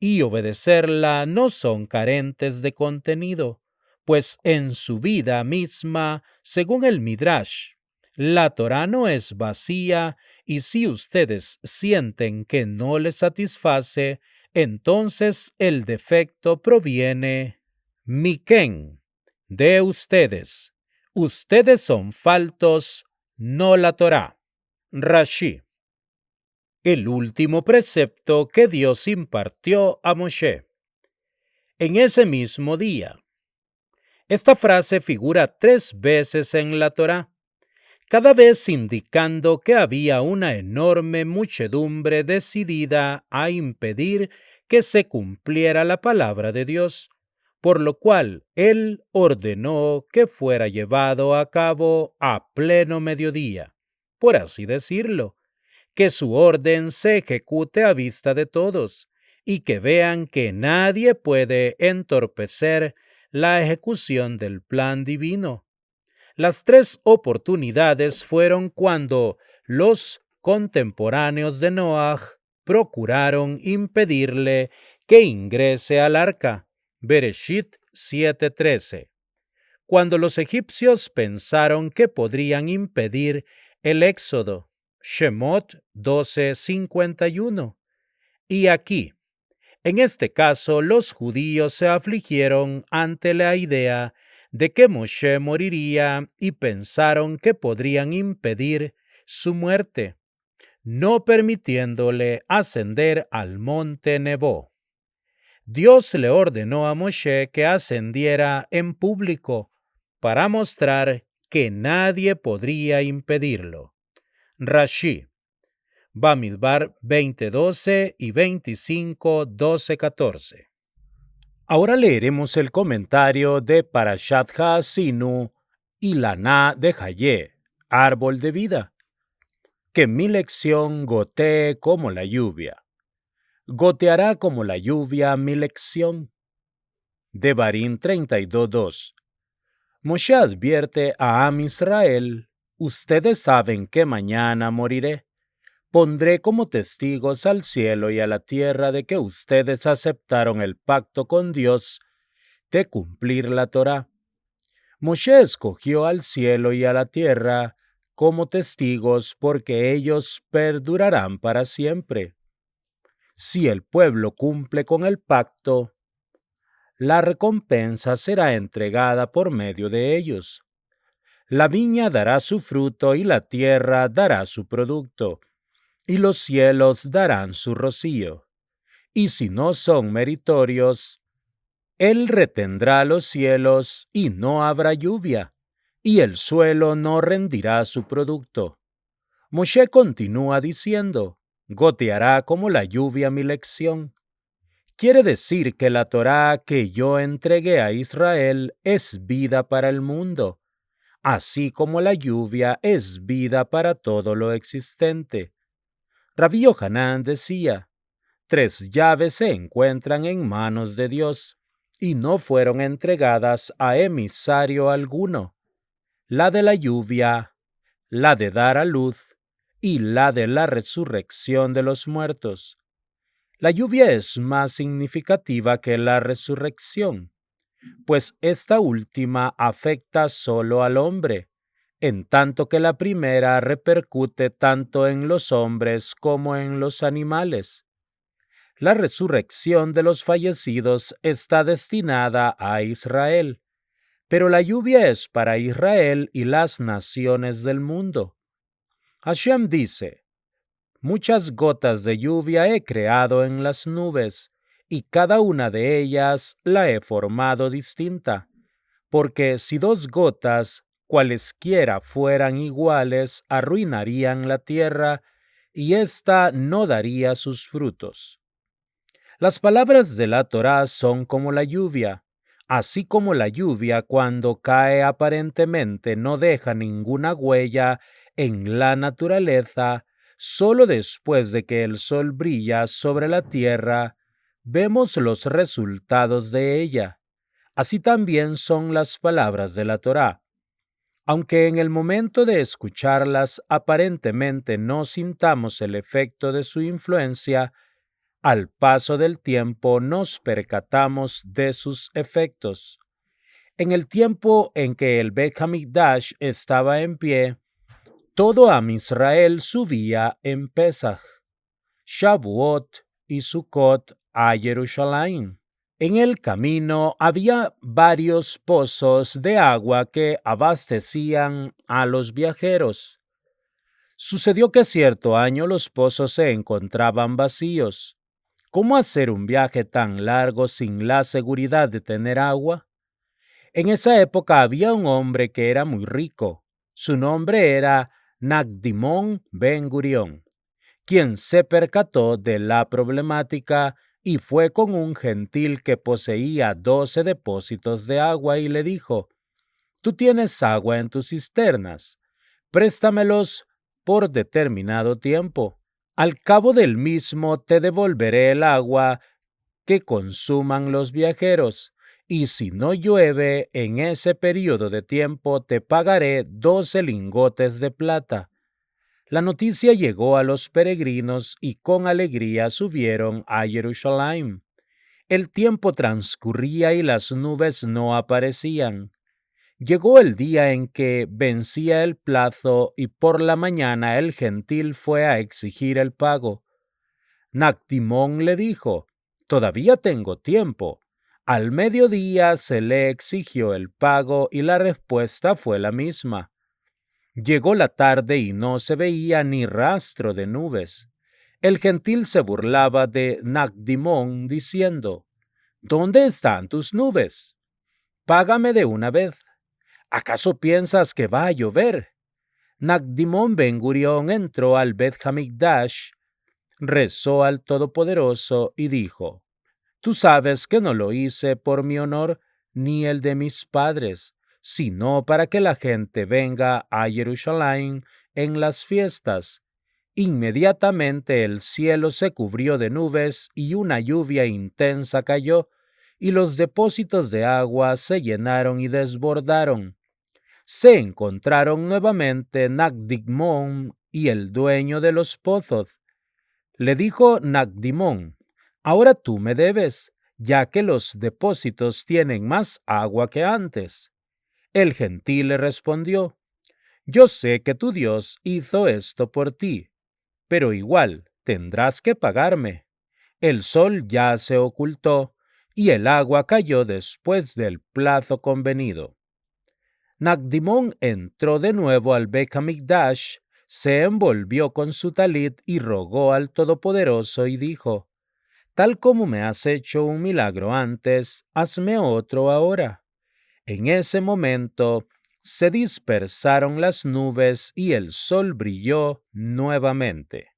y obedecerla no son carentes de contenido, pues en su vida misma, según el Midrash, la Torá no es vacía y si ustedes sienten que no les satisface, entonces el defecto proviene miken, de ustedes. Ustedes son faltos, no la Torá. Rashi. El último precepto que Dios impartió a Moshe. En ese mismo día. Esta frase figura 3 veces en la Torá, cada vez indicando que había una enorme muchedumbre decidida a impedir que se cumpliera la palabra de Dios, por lo cual Él ordenó que fuera llevado a cabo a pleno mediodía, por así decirlo, que su orden se ejecute a vista de todos y que vean que nadie puede entorpecer la ejecución del plan divino. Las 3 oportunidades fueron cuando los contemporáneos de Noaj procuraron impedirle que ingrese al arca. Bereshit 7:13. Cuando los egipcios pensaron que podrían impedir el éxodo. Shemot 12:51. Y aquí, en este caso, los judíos se afligieron ante la idea de que Moshe moriría y pensaron que podrían impedir su muerte, no permitiéndole ascender al monte Nebo. Dios le ordenó a Moshe que ascendiera en público para mostrar que nadie podría impedirlo. Rashi. Bamidbar 20:12 y 25:12-14. Ahora leeremos el comentario de Parashat Haasinu y Laná de Hayé, árbol de vida. Que mi lección gotee como la lluvia. Goteará como la lluvia mi lección. Devarim 32:2. Moshe advierte a Am Israel: ustedes saben que mañana moriré. Pondré como testigos al cielo y a la tierra de que ustedes aceptaron el pacto con Dios de cumplir la Torá. Moshe escogió al cielo y a la tierra como testigos porque ellos perdurarán para siempre. Si el pueblo cumple con el pacto, la recompensa será entregada por medio de ellos. La viña dará su fruto y la tierra dará su producto, y los cielos darán su rocío. Y si no son meritorios, Él retendrá los cielos y no habrá lluvia, y el suelo no rendirá su producto. Moshe continúa diciendo, goteará como la lluvia mi lección. Quiere decir que la Torá que yo entregué a Israel es vida para el mundo, así como la lluvia es vida para todo lo existente. Rabí Yohanan decía, 3 llaves se encuentran en manos de Dios y no fueron entregadas a emisario alguno: la de la lluvia, la de dar a luz y la de la resurrección de los muertos. La lluvia es más significativa que la resurrección, pues esta última afecta solo al hombre, en tanto que la primera repercute tanto en los hombres como en los animales. La resurrección de los fallecidos está destinada a Israel, pero la lluvia es para Israel y las naciones del mundo. Hashem dice, muchas gotas de lluvia he creado en las nubes, y cada una de ellas la he formado distinta, porque si 2 gotas, cualesquiera fueran iguales, arruinarían la tierra, y ésta no daría sus frutos. Las palabras de la Torá son como la lluvia, así como la lluvia cuando cae aparentemente no deja ninguna huella en la naturaleza. Solo después de que el sol brilla sobre la tierra, vemos los resultados de ella. Así también son las palabras de la Torá. Aunque en el momento de escucharlas aparentemente no sintamos el efecto de su influencia, al paso del tiempo nos percatamos de sus efectos. En el tiempo en que el Bet Hamikdash estaba en pie, todo Am Israel subía en Pesaj, Shavuot y Sukkot a Jerusalén. En el camino había varios pozos de agua que abastecían a los viajeros. Sucedió que cierto año los pozos se encontraban vacíos. ¿Cómo hacer un viaje tan largo sin la seguridad de tener agua? En esa época había un hombre que era muy rico. Su nombre era Nagdimón Ben Gurión, quien se percató de la problemática y fue con un gentil que poseía 12 depósitos de agua y le dijo, «Tú tienes agua en tus cisternas, préstamelos por determinado tiempo. Al cabo del mismo te devolveré el agua que consuman los viajeros, y si no llueve en ese período de tiempo te pagaré 12 lingotes de plata». La noticia llegó a los peregrinos y con alegría subieron a Jerusalén. El tiempo transcurría y las nubes no aparecían. Llegó el día en que vencía el plazo y por la mañana el gentil fue a exigir el pago. Nactimón le dijo, «Todavía tengo tiempo». Al mediodía se le exigió el pago y la respuesta fue la misma. Llegó la tarde y no se veía ni rastro de nubes. El gentil se burlaba de Nacdimón diciendo, «¿Dónde están tus nubes? Págame de una vez. ¿Acaso piensas que va a llover?» Nacdimón Ben Gurión entró al Bet Hamikdash, rezó al Todopoderoso y dijo, «Tú sabes que no lo hice por mi honor ni el de mis padres, sino para que la gente venga a Jerusalén en las fiestas». Inmediatamente el cielo se cubrió de nubes y una lluvia intensa cayó, y los depósitos de agua se llenaron y desbordaron. Se encontraron nuevamente Nacdimón y el dueño de los pozos. Le dijo Nacdimón, «Ahora tú me debes, ya que los depósitos tienen más agua que antes». El gentil le respondió, «Yo sé que tu Dios hizo esto por ti, pero igual tendrás que pagarme». El sol ya se ocultó y el agua cayó después del plazo convenido. Nagdimón entró de nuevo al Beit Hamikdash, se envolvió con su talit y rogó al Todopoderoso y dijo: Tal como me has hecho un milagro antes, hazme otro ahora. En ese momento se dispersaron las nubes y el sol brilló nuevamente.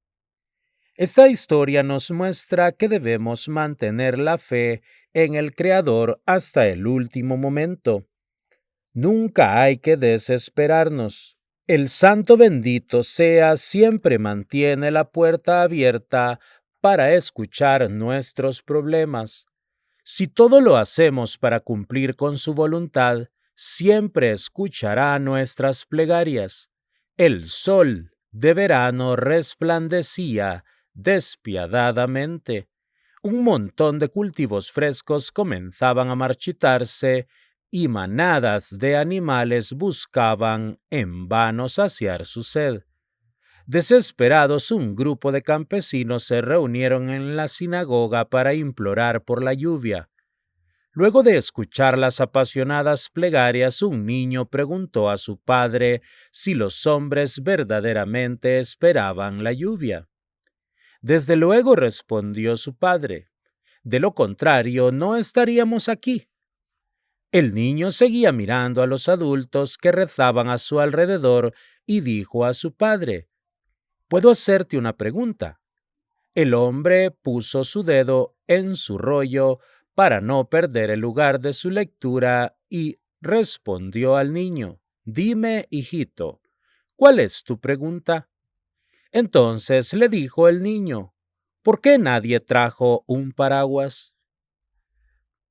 Esta historia nos muestra que debemos mantener la fe en el Creador hasta el último momento. Nunca hay que desesperarnos. El Santo bendito sea siempre mantiene la puerta abierta para escuchar nuestros problemas. Si todo lo hacemos para cumplir con su voluntad, siempre escuchará nuestras plegarias. El sol de verano resplandecía despiadadamente. Un montón de cultivos frescos comenzaban a marchitarse y manadas de animales buscaban en vano saciar su sed. Desesperados, un grupo de campesinos se reunieron en la sinagoga para implorar por la lluvia. Luego de escuchar las apasionadas plegarias, un niño preguntó a su padre si los hombres verdaderamente esperaban la lluvia. Desde luego, respondió su padre. De lo contrario, no estaríamos aquí. El niño seguía mirando a los adultos que rezaban a su alrededor y dijo a su padre: ¿Puedo hacerte una pregunta? El hombre puso su dedo en su rollo para no perder el lugar de su lectura y respondió al niño: Dime, hijito, ¿cuál es tu pregunta? Entonces le dijo el niño: ¿Por qué nadie trajo un paraguas?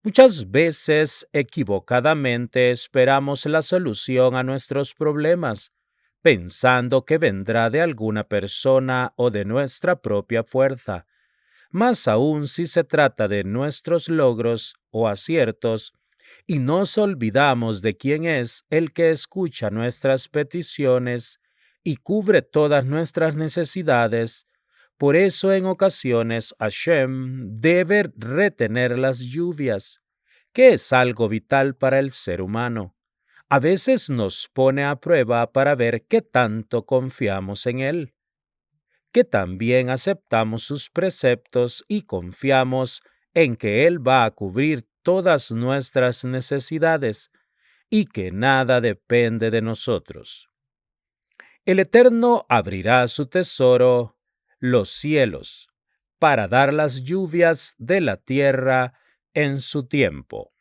Muchas veces, equivocadamente, esperamos la solución a nuestros problemas, pensando que vendrá de alguna persona o de nuestra propia fuerza. Más aún si se trata de nuestros logros o aciertos, y nos olvidamos de quién es el que escucha nuestras peticiones y cubre todas nuestras necesidades. Por eso en ocasiones Hashem debe retener las lluvias, que es algo vital para el ser humano. A veces nos pone a prueba para ver qué tanto confiamos en él, que también aceptamos sus preceptos y confiamos en que Él va a cubrir todas nuestras necesidades y que nada depende de nosotros. El Eterno abrirá su tesoro, los cielos, para dar las lluvias de la tierra en su tiempo.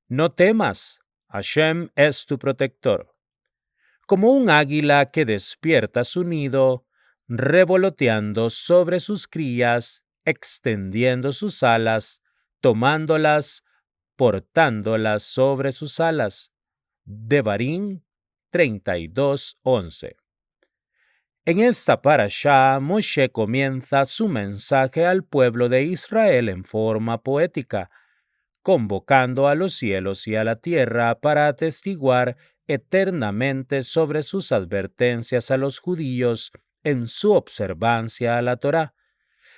No temas, Hashem es tu protector. Como un águila que despierta su nido, revoloteando sobre sus crías, extendiendo sus alas, tomándolas, portándolas sobre sus alas. Devarim 32:11. En esta parashá, Moshe comienza su mensaje al pueblo de Israel en forma poética, convocando a los cielos y a la tierra para atestiguar eternamente sobre sus advertencias a los judíos en su observancia a la Torá.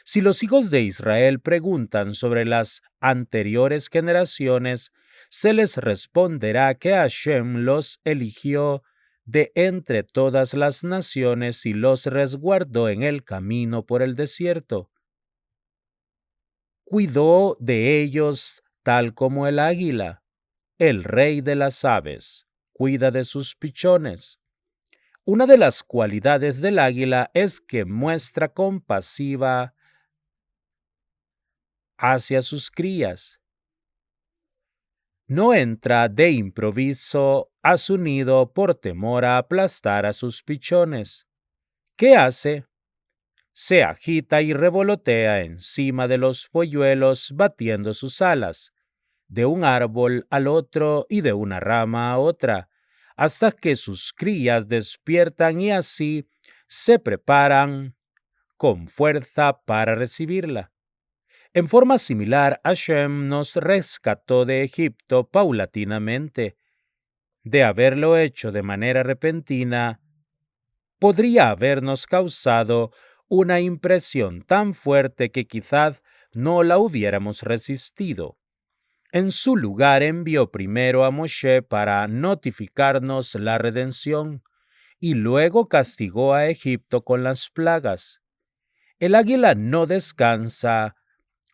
Si los hijos de Israel preguntan sobre las anteriores generaciones, se les responderá que Hashem los eligió de entre todas las naciones y los resguardó en el camino por el desierto. Cuidó de ellos tal como el águila, el rey de las aves, cuida de sus pichones. Una de las cualidades del águila es que muestra compasiva hacia sus crías. No entra de improviso a su nido por temor a aplastar a sus pichones. ¿Qué hace? Se agita y revolotea encima de los polluelos batiendo sus alas, de un árbol al otro y de una rama a otra, hasta que sus crías despiertan y así se preparan con fuerza para recibirla. En forma similar, Hashem nos rescató de Egipto paulatinamente. De haberlo hecho de manera repentina, podría habernos causado una impresión tan fuerte que quizás no la hubiéramos resistido. En su lugar envió primero a Moshe para notificarnos la redención y luego castigó a Egipto con las plagas. El águila no descansa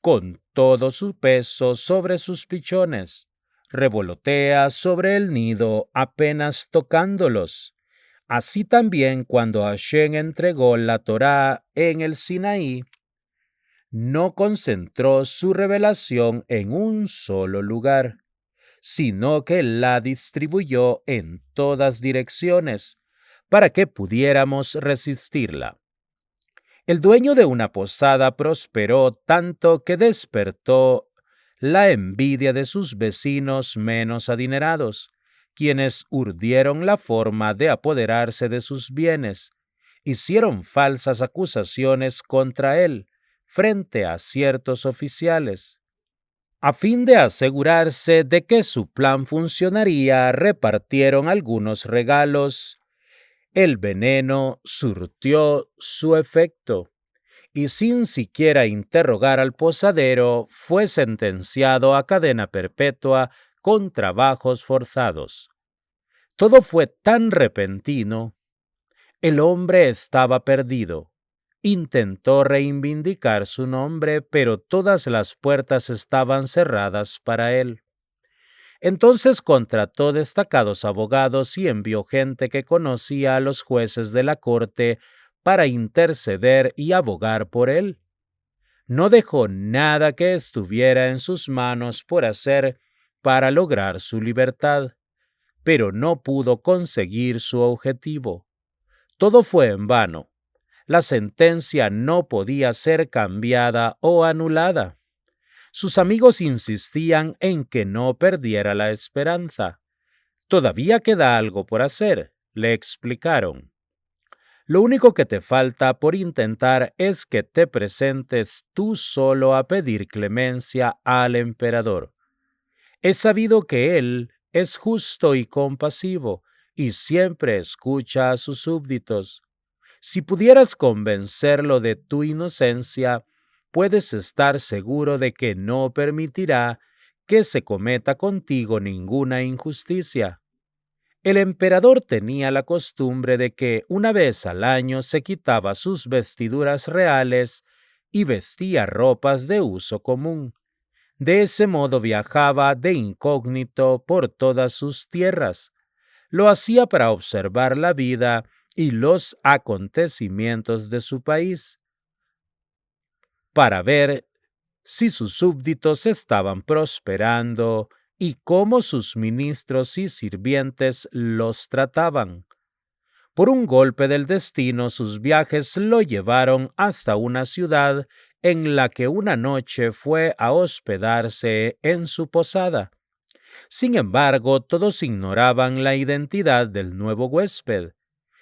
con todo su peso sobre sus pichones, revolotea sobre el nido apenas tocándolos. Así también cuando Hashem entregó la Torá en el Sinaí, no concentró su revelación en un solo lugar, sino que la distribuyó en todas direcciones para que pudiéramos resistirla. El dueño de una posada prosperó tanto que despertó la envidia de sus vecinos menos adinerados, quienes urdieron la forma de apoderarse de sus bienes, hicieron falsas acusaciones contra él frente a ciertos oficiales. A fin de asegurarse de que su plan funcionaría, repartieron algunos regalos. El veneno surtió su efecto y sin siquiera interrogar al posadero fue sentenciado a cadena perpetua con trabajos forzados. Todo fue tan repentino. El hombre estaba perdido. Intentó reivindicar su nombre, pero todas las puertas estaban cerradas para él. Entonces contrató destacados abogados y envió gente que conocía a los jueces de la corte para interceder y abogar por él. No dejó nada que estuviera en sus manos por hacer para lograr su libertad, pero no pudo conseguir su objetivo. Todo fue en vano. La sentencia no podía ser cambiada o anulada. Sus amigos insistían en que no perdiera la esperanza. Todavía queda algo por hacer, le explicaron. Lo único que te falta por intentar es que te presentes tú solo a pedir clemencia al emperador. Es sabido que él es justo y compasivo y siempre escucha a sus súbditos. Si pudieras convencerlo de tu inocencia, puedes estar seguro de que no permitirá que se cometa contigo ninguna injusticia. El emperador tenía la costumbre de que una vez al año se quitaba sus vestiduras reales y vestía ropas de uso común. De ese modo viajaba de incógnito por todas sus tierras. Lo hacía para observar la vida y los acontecimientos de su país, para ver si sus súbditos estaban prosperando y cómo sus ministros y sirvientes los trataban. Por un golpe del destino, sus viajes lo llevaron hasta una ciudad en la que una noche fue a hospedarse en su posada. Sin embargo, todos ignoraban la identidad del nuevo huésped.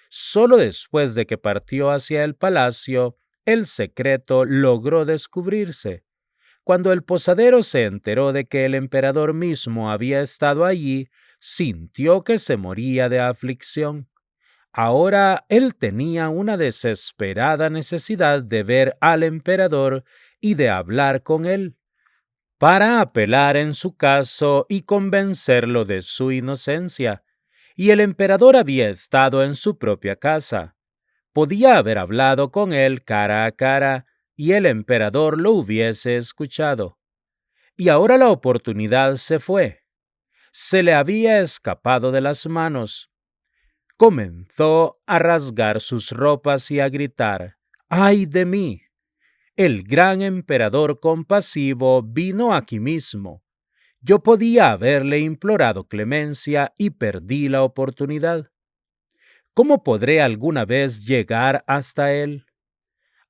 Solo después de que partió hacia el palacio, el secreto logró descubrirse. Cuando el posadero se enteró de que el emperador mismo había estado allí, sintió que se moría de aflicción. Ahora él tenía una desesperada necesidad de ver al emperador y de hablar con él, para apelar en su caso y convencerlo de su inocencia. Y el emperador había estado en su propia casa. Podía haber hablado con él cara a cara y el emperador lo hubiese escuchado. Y ahora la oportunidad se fue. Se le había escapado de las manos. Comenzó a rasgar sus ropas y a gritar: ¡Ay de mí! El gran emperador compasivo vino aquí mismo. Yo podía haberle implorado clemencia y perdí la oportunidad. ¿Cómo podré alguna vez llegar hasta él?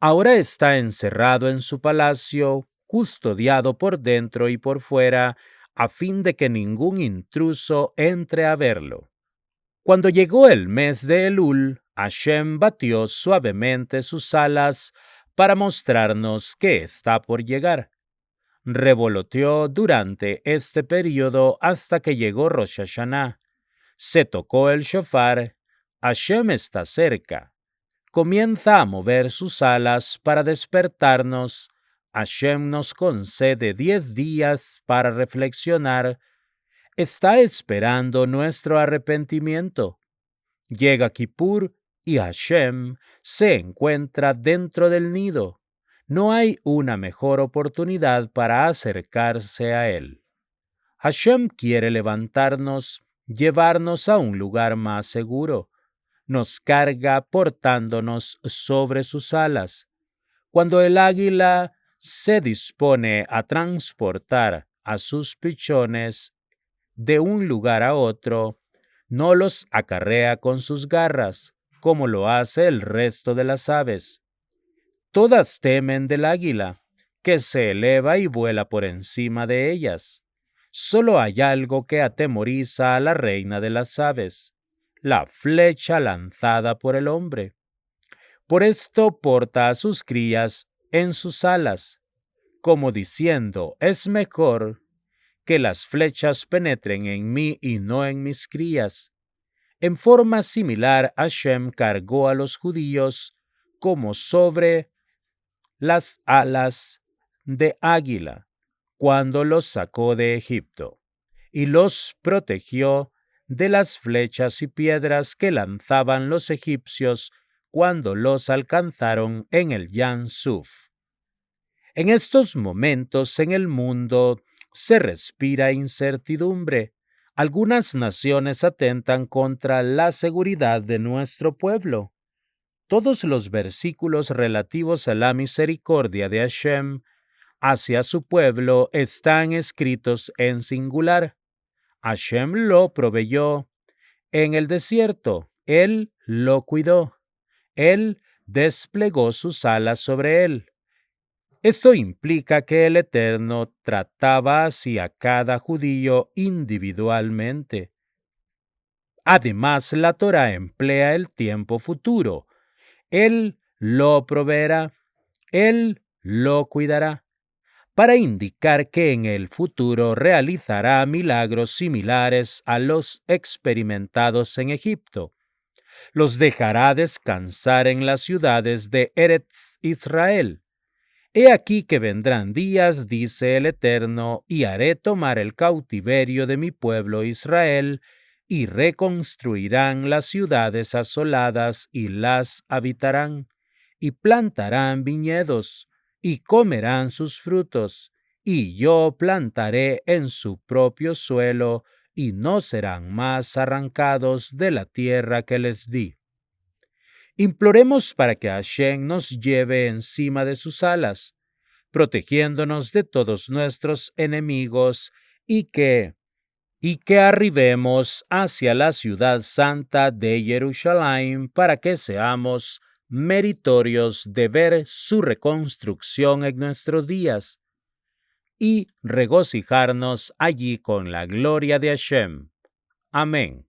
Ahora está encerrado en su palacio, custodiado por dentro y por fuera, a fin de que ningún intruso entre a verlo. Cuando llegó el mes de Elul, Hashem batió suavemente sus alas para mostrarnos que está por llegar. Revoloteó durante este período hasta que llegó Rosh Hashanah. Se tocó el shofar. Hashem está cerca. Comienza a mover sus alas para despertarnos. Hashem nos concede 10 días para reflexionar. Está esperando nuestro arrepentimiento. Llega Kippur y Hashem se encuentra dentro del nido. No hay una mejor oportunidad para acercarse a él. Hashem quiere levantarnos, llevarnos a un lugar más seguro. Nos carga portándonos sobre sus alas. Cuando el águila se dispone a transportar a sus pichones de un lugar a otro, no los acarrea con sus garras, como lo hace el resto de las aves. Todas temen del águila, que se eleva y vuela por encima de ellas. Solo hay algo que atemoriza a la reina de las aves, la flecha lanzada por el hombre. Por esto porta a sus crías en sus alas, como diciendo, es mejor que las flechas penetren en mí y no en mis crías. En forma similar, Hashem cargó a los judíos como sobre las alas de águila cuando los sacó de Egipto, y los protegió de las flechas y piedras que lanzaban los egipcios cuando los alcanzaron en el Yan Suf. En estos momentos en el mundo se respira incertidumbre. Algunas naciones atentan contra la seguridad de nuestro pueblo. Todos los versículos relativos a la misericordia de Hashem hacia su pueblo están escritos en singular. Hashem lo proveyó en el desierto, Él lo cuidó, Él desplegó sus alas sobre él. Esto implica que el Eterno trataba hacia cada judío individualmente. Además, la Torá emplea el tiempo futuro. Él lo proveerá, Él lo cuidará, para indicar que en el futuro realizará milagros similares a los experimentados en Egipto. Los dejará descansar en las ciudades de Eretz Israel. He aquí que vendrán días, dice el Eterno, y haré tomar el cautiverio de mi pueblo Israel, y reconstruirán las ciudades asoladas y las habitarán, y plantarán viñedos, y comerán sus frutos, y yo plantaré en su propio suelo, y no serán más arrancados de la tierra que les di. Imploremos para que Hashem nos lleve encima de sus alas, protegiéndonos de todos nuestros enemigos, y que arribemos hacia la ciudad santa de Jerusalén para que seamos meritorios de ver su reconstrucción en nuestros días y regocijarnos allí con la gloria de Hashem. Amén.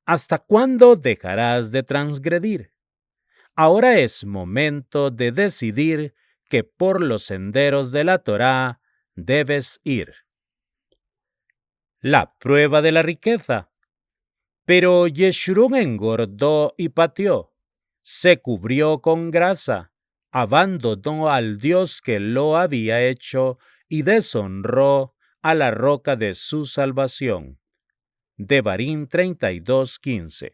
¿Hasta cuándo dejarás de transgredir? Ahora es momento de decidir que por los senderos de la Torá debes ir. La prueba de la riqueza. Pero Yeshurun engordó y pateó, se cubrió con grasa, abandonó al Dios que lo había hecho y deshonró a la roca de su salvación. Devarim 32:15.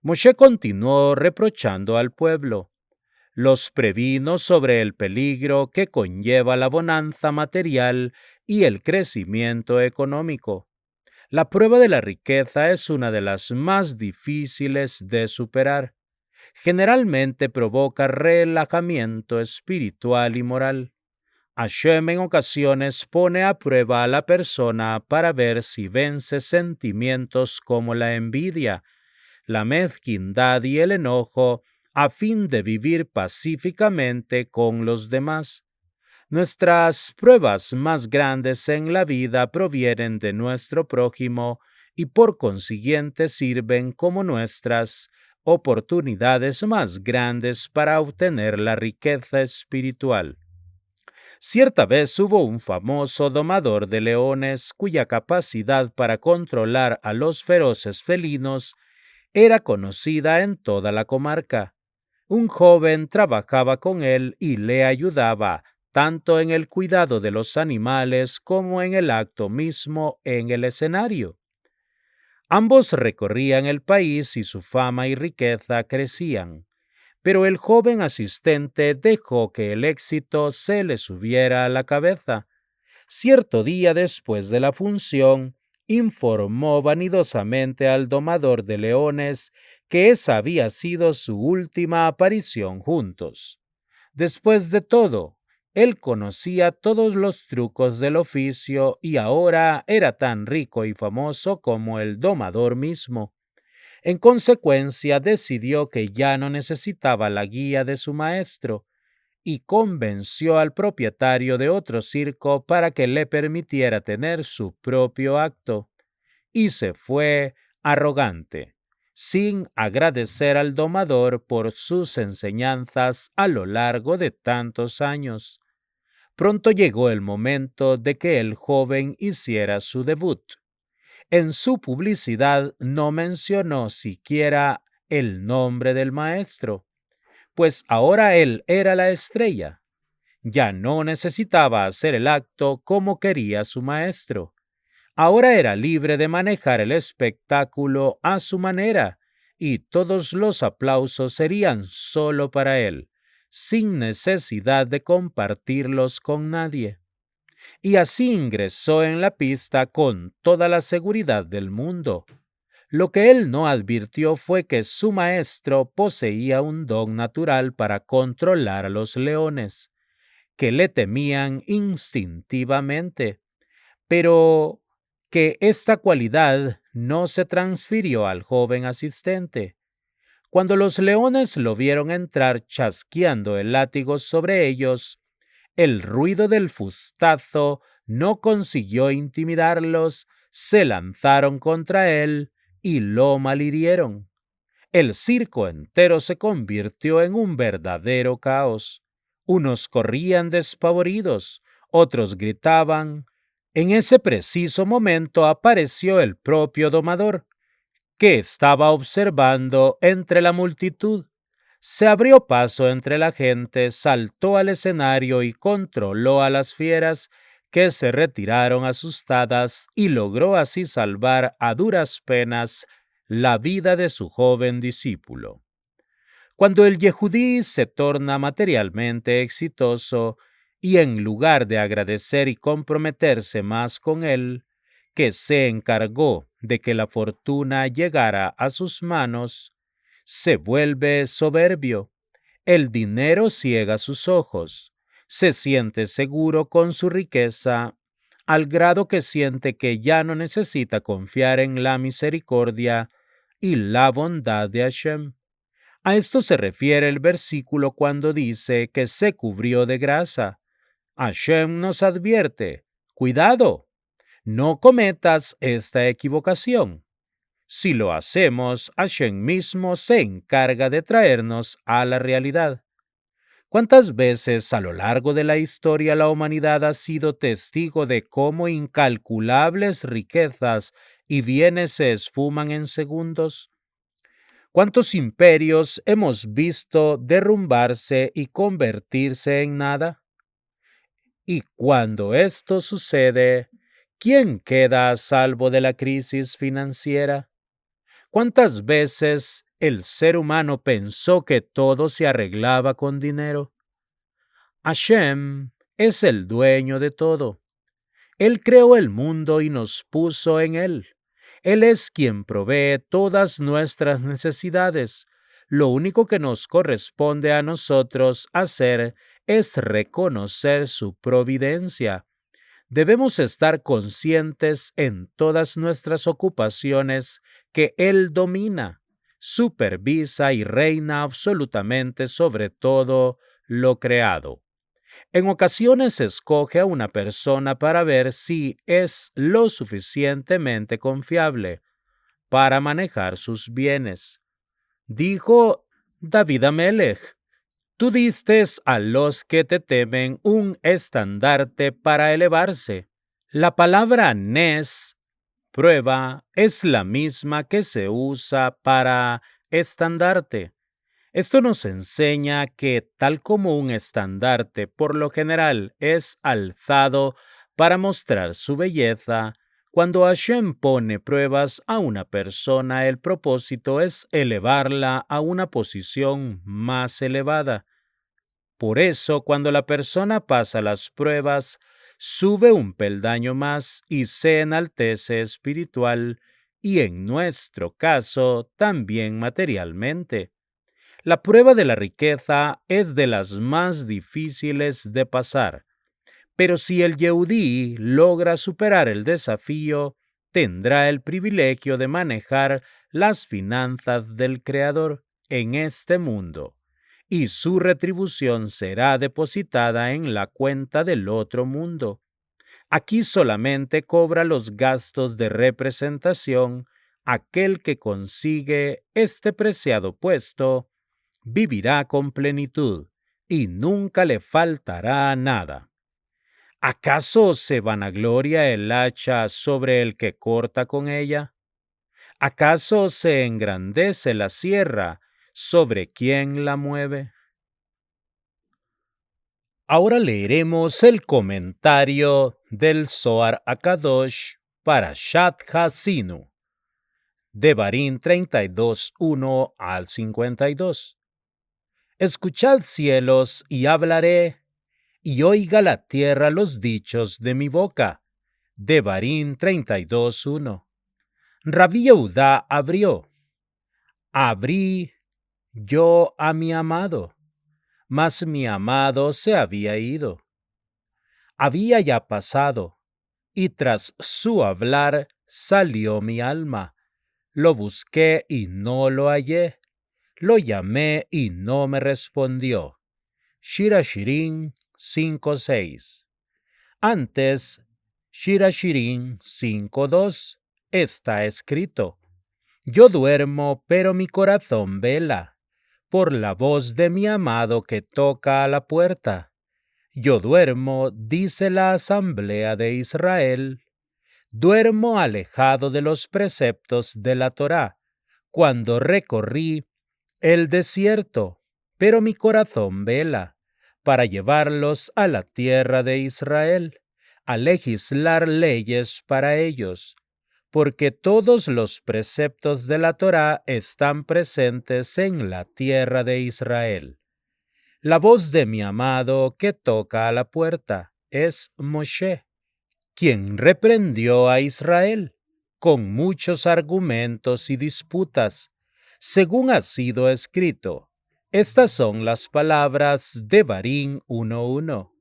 Moshe continuó reprochando al pueblo. Los previno sobre el peligro que conlleva la bonanza material y el crecimiento económico. La prueba de la riqueza es una de las más difíciles de superar. Generalmente provoca relajamiento espiritual y moral. Hashem en ocasiones pone a prueba a la persona para ver si vence sentimientos como la envidia, la mezquindad y el enojo a fin de vivir pacíficamente con los demás. Nuestras pruebas más grandes en la vida provienen de nuestro prójimo y por consiguiente sirven como nuestras oportunidades más grandes para obtener la riqueza espiritual. Cierta vez hubo un famoso domador de leones cuya capacidad para controlar a los feroces felinos era conocida en toda la comarca. Un joven trabajaba con él y le ayudaba tanto en el cuidado de los animales como en el acto mismo en el escenario. Ambos recorrían el país y su fama y riqueza crecían, pero el joven asistente dejó que el éxito se le subiera a la cabeza. Cierto día después de la función, informó vanidosamente al domador de leones que esa había sido su última aparición juntos. Después de todo, él conocía todos los trucos del oficio y ahora era tan rico y famoso como el domador mismo. En consecuencia, decidió que ya no necesitaba la guía de su maestro y convenció al propietario de otro circo para que le permitiera tener su propio acto. Y se fue arrogante, sin agradecer al domador por sus enseñanzas a lo largo de tantos años. Pronto llegó el momento de que el joven hiciera su debut. En su publicidad no mencionó siquiera el nombre del maestro, pues ahora él era la estrella. Ya no necesitaba hacer el acto como quería su maestro. Ahora era libre de manejar el espectáculo a su manera y todos los aplausos serían solo para él, sin necesidad de compartirlos con nadie. Y así ingresó en la pista con toda la seguridad del mundo. Lo que él no advirtió fue que su maestro poseía un don natural para controlar a los leones, que le temían instintivamente, pero que esta cualidad no se transfirió al joven asistente. Cuando los leones lo vieron entrar chasqueando el látigo sobre ellos, el ruido del fustazo no consiguió intimidarlos, se lanzaron contra él y lo malhirieron. El circo entero se convirtió en un verdadero caos. Unos corrían despavoridos, otros gritaban. En ese preciso momento apareció el propio domador, que estaba observando entre la multitud. Se abrió paso entre la gente, saltó al escenario y controló a las fieras, que se retiraron asustadas, y logró así salvar a duras penas la vida de su joven discípulo. Cuando el Yehudí se torna materialmente exitoso y en lugar de agradecer y comprometerse más con él, que se encargó de que la fortuna llegara a sus manos, se vuelve soberbio. El dinero ciega sus ojos. Se siente seguro con su riqueza, al grado que siente que ya no necesita confiar en la misericordia y la bondad de Hashem. A esto se refiere el versículo cuando dice que se cubrió de grasa. Hashem nos advierte: cuidado, no cometas esta equivocación. Si lo hacemos, Hashem mismo se encarga de traernos a la realidad. ¿Cuántas veces a lo largo de la historia la humanidad ha sido testigo de cómo incalculables riquezas y bienes se esfuman en segundos? ¿Cuántos imperios hemos visto derrumbarse y convertirse en nada? Y cuando esto sucede, ¿quién queda a salvo de la crisis financiera? ¿Cuántas veces el ser humano pensó que todo se arreglaba con dinero? Hashem es el dueño de todo. Él creó el mundo y nos puso en él. Él es quien provee todas nuestras necesidades. Lo único que nos corresponde a nosotros hacer es reconocer su providencia. Debemos estar conscientes en todas nuestras ocupaciones que Él domina, supervisa y reina absolutamente sobre todo lo creado. En ocasiones escoge a una persona para ver si es lo suficientemente confiable para manejar sus bienes. Dijo David Amelech: tú diste a los que te temen un estandarte para elevarse. La palabra nes, prueba, es la misma que se usa para estandarte. Esto nos enseña que, tal como un estandarte por lo general es alzado para mostrar su belleza, cuando Hashem pone pruebas a una persona, el propósito es elevarla a una posición más elevada. Por eso, cuando la persona pasa las pruebas, sube un peldaño más y se enaltece espiritual y, en nuestro caso, también materialmente. La prueba de la riqueza es de las más difíciles de pasar, pero si el Yehudí logra superar el desafío, tendrá el privilegio de manejar las finanzas del Creador en este mundo, y su retribución será depositada en la cuenta del otro mundo. Aquí solamente cobra los gastos de representación aquel que consigue este preciado puesto. Vivirá con plenitud y nunca le faltará nada. ¿Acaso se vanagloria el hacha sobre el que corta con ella? ¿Acaso se engrandece la sierra sobre quien la mueve? Ahora leeremos el comentario del Zohar Akadosh para Shat Hasinu, Devarim 32, 1 al 52. Escuchad, cielos, y hablaré, y oiga la tierra los dichos de mi boca. Devarim 32, 1. Rabí Yehudá abrió. Abrí yo a mi amado, mas mi amado se había ido. Había ya pasado, y tras su hablar salió mi alma. Lo busqué y no lo hallé. Lo llamé y no me respondió. Shir Hashirim 5:6. Antes, Shir Hashirim 5:2 está escrito: Yo duermo, pero mi corazón vela, por la voz de mi amado que toca a la puerta. Yo duermo, dice la asamblea de Israel. Duermo alejado de los preceptos de la Torá, cuando recorrí el desierto, pero mi corazón vela, para llevarlos a la tierra de Israel, a legislar leyes para ellos, porque todos los preceptos de la Torá están presentes en la tierra de Israel. La voz de mi amado que toca a la puerta es Moshe, quien reprendió a Israel con muchos argumentos y disputas, según ha sido escrito. Estas son las palabras de Devarim 1:1.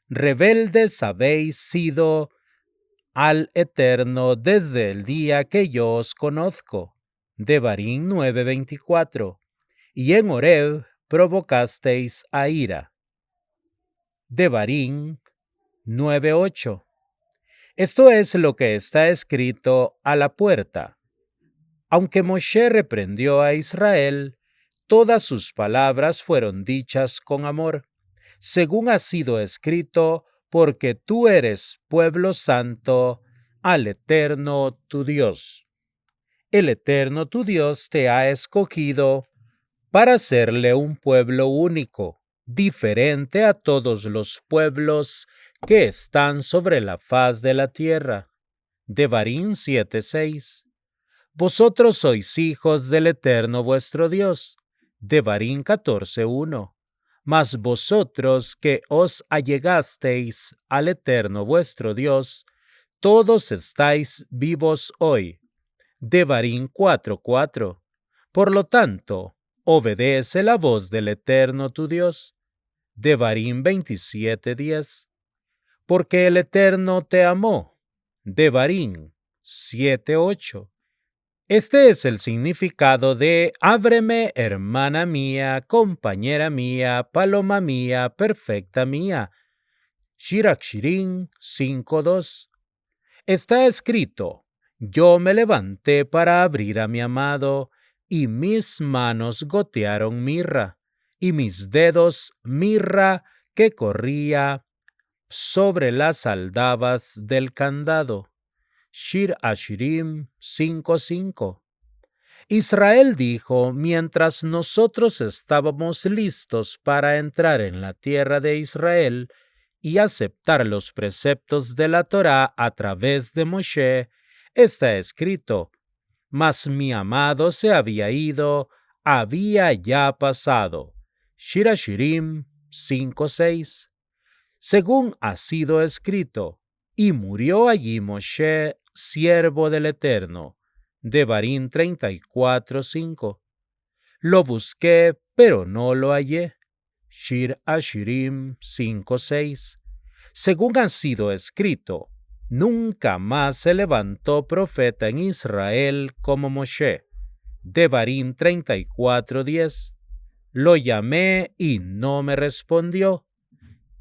Rebeldes habéis sido al Eterno desde el día que yo os conozco. Devarim 9:24. Y en Horeb provocasteis a ira. Devarim 9:8. Esto es lo que está escrito a la puerta. Aunque Moshe reprendió a Israel, todas sus palabras fueron dichas con amor, según ha sido escrito, porque tú eres pueblo santo al Eterno tu Dios. El Eterno tu Dios te ha escogido para serle un pueblo único, diferente a todos los pueblos que están sobre la faz de la tierra. Devarim 7:6. Vosotros sois hijos del Eterno vuestro Dios. Devarim 14:1. Mas vosotros que os allegasteis al Eterno vuestro Dios, todos estáis vivos hoy. Devarim 4:4. Por lo tanto, obedece la voz del Eterno tu Dios. Devarim 27:10. Porque el Eterno te amó. Devarim 7:8. Este es el significado de ábreme, hermana mía, compañera mía, paloma mía, perfecta mía. Shir Hashirim 5:2. Está escrito: Yo me levanté para abrir a mi amado, y mis manos gotearon mirra, y mis dedos mirra que corría sobre las aldabas del candado. Shir Hashirim 5:5. Israel dijo, mientras nosotros estábamos listos para entrar en la tierra de Israel y aceptar los preceptos de la Torá a través de Moshe, está escrito, mas mi amado se había ido, había ya pasado. Shir Hashirim 5:6. Según ha sido escrito, y murió allí Moshe, siervo del Eterno. Devarim 34:5. Lo busqué, pero no lo hallé. Shir Hashirim 5:6. Según ha sido escrito, nunca más se levantó profeta en Israel como Moshe. Devarim 34:10. Lo llamé y no me respondió.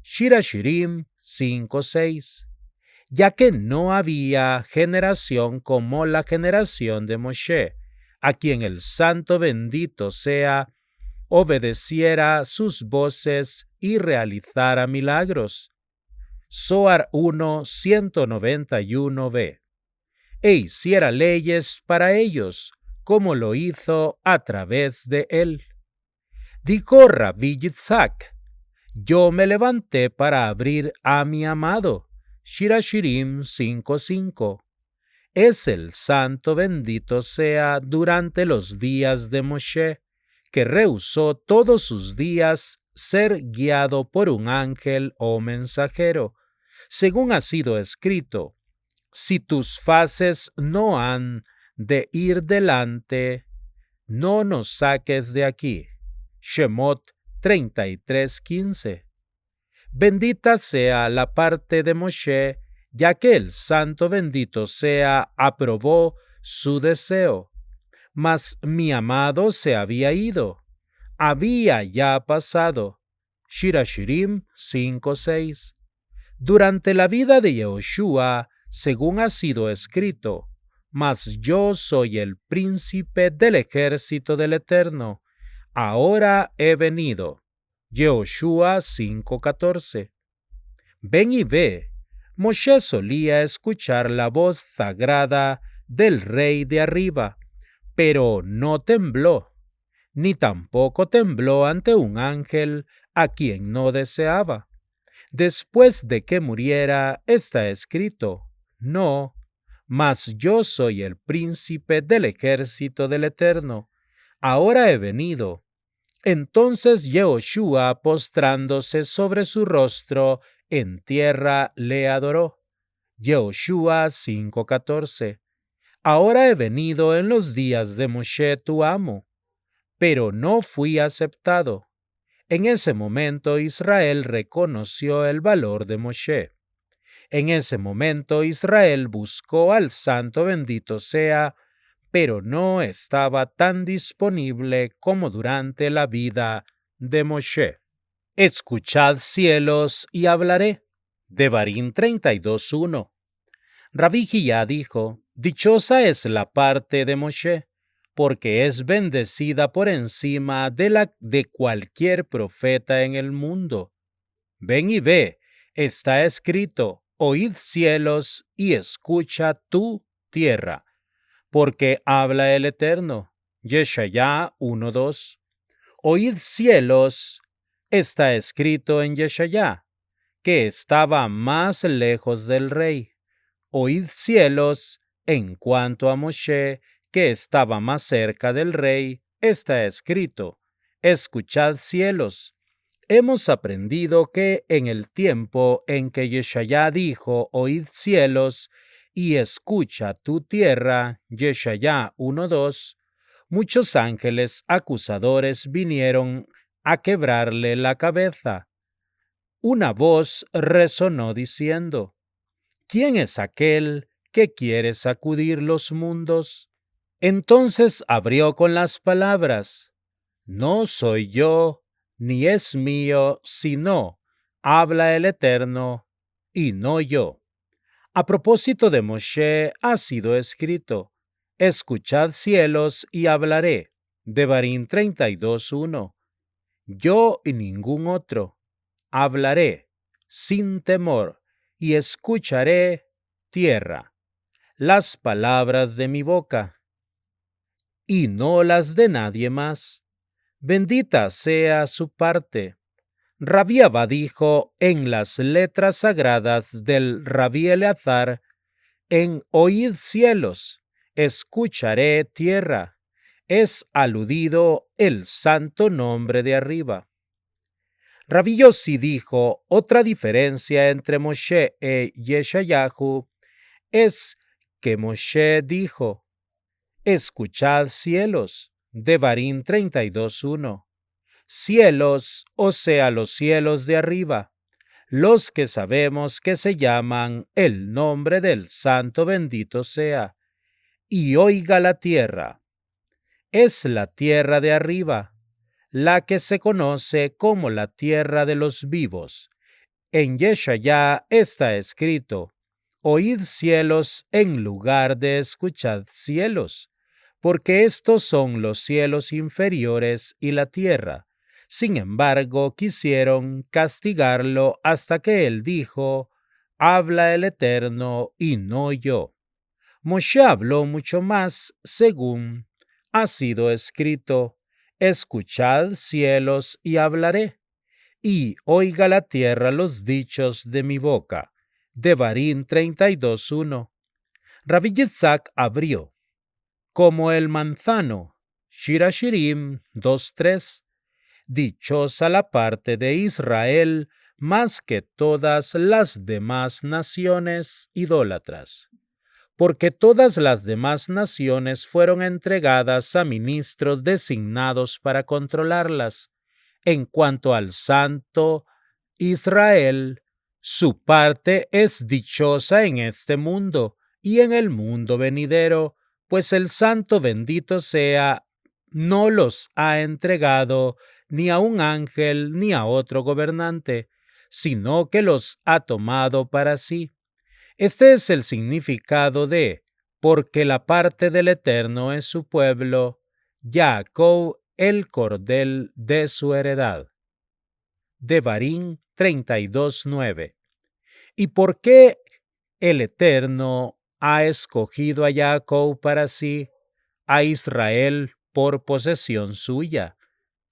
Shir Hashirim 5:6. Ya que no había generación como la generación de Moshe, a quien el Santo bendito sea, obedeciera sus voces y realizara milagros. Zohar 1:191b. E hiciera leyes para ellos, como lo hizo a través de él. Dijo Rabbi Yitzhak, yo me levanté para abrir a mi amado. Shir Hashirim 5:5. Es el santo bendito sea durante los días de Moshe, que rehusó todos sus días ser guiado por un ángel o mensajero, según ha sido escrito, si tus faces no han de ir delante, no nos saques de aquí. Shemot 33:15. Bendita sea la parte de Moshe, ya que el santo bendito sea aprobó su deseo. Mas mi amado se había ido, había ya pasado. Shir Hashirim 5:6. Durante la vida de Yehoshua, según ha sido escrito, mas yo soy el príncipe del ejército del Eterno, ahora he venido. Yehoshua 5:14. Ven y ve, Moshe solía escuchar la voz sagrada del rey de arriba, pero no tembló, ni tampoco tembló ante un ángel a quien no deseaba. Después de que muriera, está escrito, no, mas yo soy el príncipe del ejército del Eterno, ahora he venido. Entonces Yehoshua, postrándose sobre su rostro en tierra, le adoró. Yehoshua 5:14. Ahora he venido en los días de Moshe tu amo, pero no fui aceptado. En ese momento Israel reconoció el valor de Moshe. En ese momento Israel buscó al santo bendito sea, pero no estaba tan disponible como durante la vida de Moshe. Escuchad cielos y hablaré. Devarim 32:1. Rabbi Jía dijo, dichosa es la parte de Moshe, porque es bendecida por encima de la de cualquier profeta en el mundo. Ven y ve, está escrito, oíd cielos y escucha tu tierra, porque habla el Eterno. Yeshayá 1:2. Oíd cielos, está escrito en Yeshayá, que estaba más lejos del rey. Oíd cielos, en cuanto a Moshe, que estaba más cerca del rey, está escrito. Escuchad cielos. Hemos aprendido que en el tiempo en que Yeshayá dijo, oíd cielos, y escucha tu tierra, Yeshayá 1:2, muchos ángeles acusadores vinieron a quebrarle la cabeza. Una voz resonó diciendo, ¿quién es aquel que quiere sacudir los mundos? Entonces abrió con las palabras, no soy yo, ni es mío, sino habla el Eterno, y no yo. A propósito de Moshe ha sido escrito, escuchad cielos y hablaré. Devarim 32:1. Yo y ningún otro. Hablaré sin temor y escucharé tierra las palabras de mi boca. y no las de nadie más. Bendita sea su parte. Rabí Abba dijo en las letras sagradas del Rabí Eleazar: en oíd cielos, escucharé tierra. Es aludido el santo nombre de arriba. Rabí Yossi dijo: otra diferencia entre Moshe y Yeshayahu es que Moshe dijo: escuchad cielos, Devarim 32:1. Cielos, o sea, los cielos de arriba, los que sabemos que se llaman el nombre del santo bendito sea, y oiga la tierra. Es la tierra de arriba, la que se conoce como la tierra de los vivos. En Yeshayá está escrito: oíd cielos en lugar de escuchad cielos, porque estos son los cielos inferiores y la tierra. Sin embargo, quisieron castigarlo hasta que él dijo: habla el Eterno y no yo. Moshe habló mucho más, según ha sido escrito: escuchad cielos y hablaré, y oiga la tierra los dichos de mi boca. Devarim 32:1. Rabbi Yitzhak abrió: como el manzano. Shir Hashirim 2:3. Dichosa la parte de Israel más que todas las demás naciones idólatras, porque todas las demás naciones fueron entregadas a ministros designados para controlarlas. En cuanto al santo Israel, su parte es dichosa en este mundo y en el mundo venidero, pues el santo bendito sea no los ha entregado ni a un ángel ni a otro gobernante, sino que los ha tomado para sí. Este es el significado de porque la parte del Eterno es su pueblo, Jacob el cordel de su heredad. Devarim 32:9. ¿Y por qué el Eterno ha escogido a Jacob para sí, a Israel por posesión suya?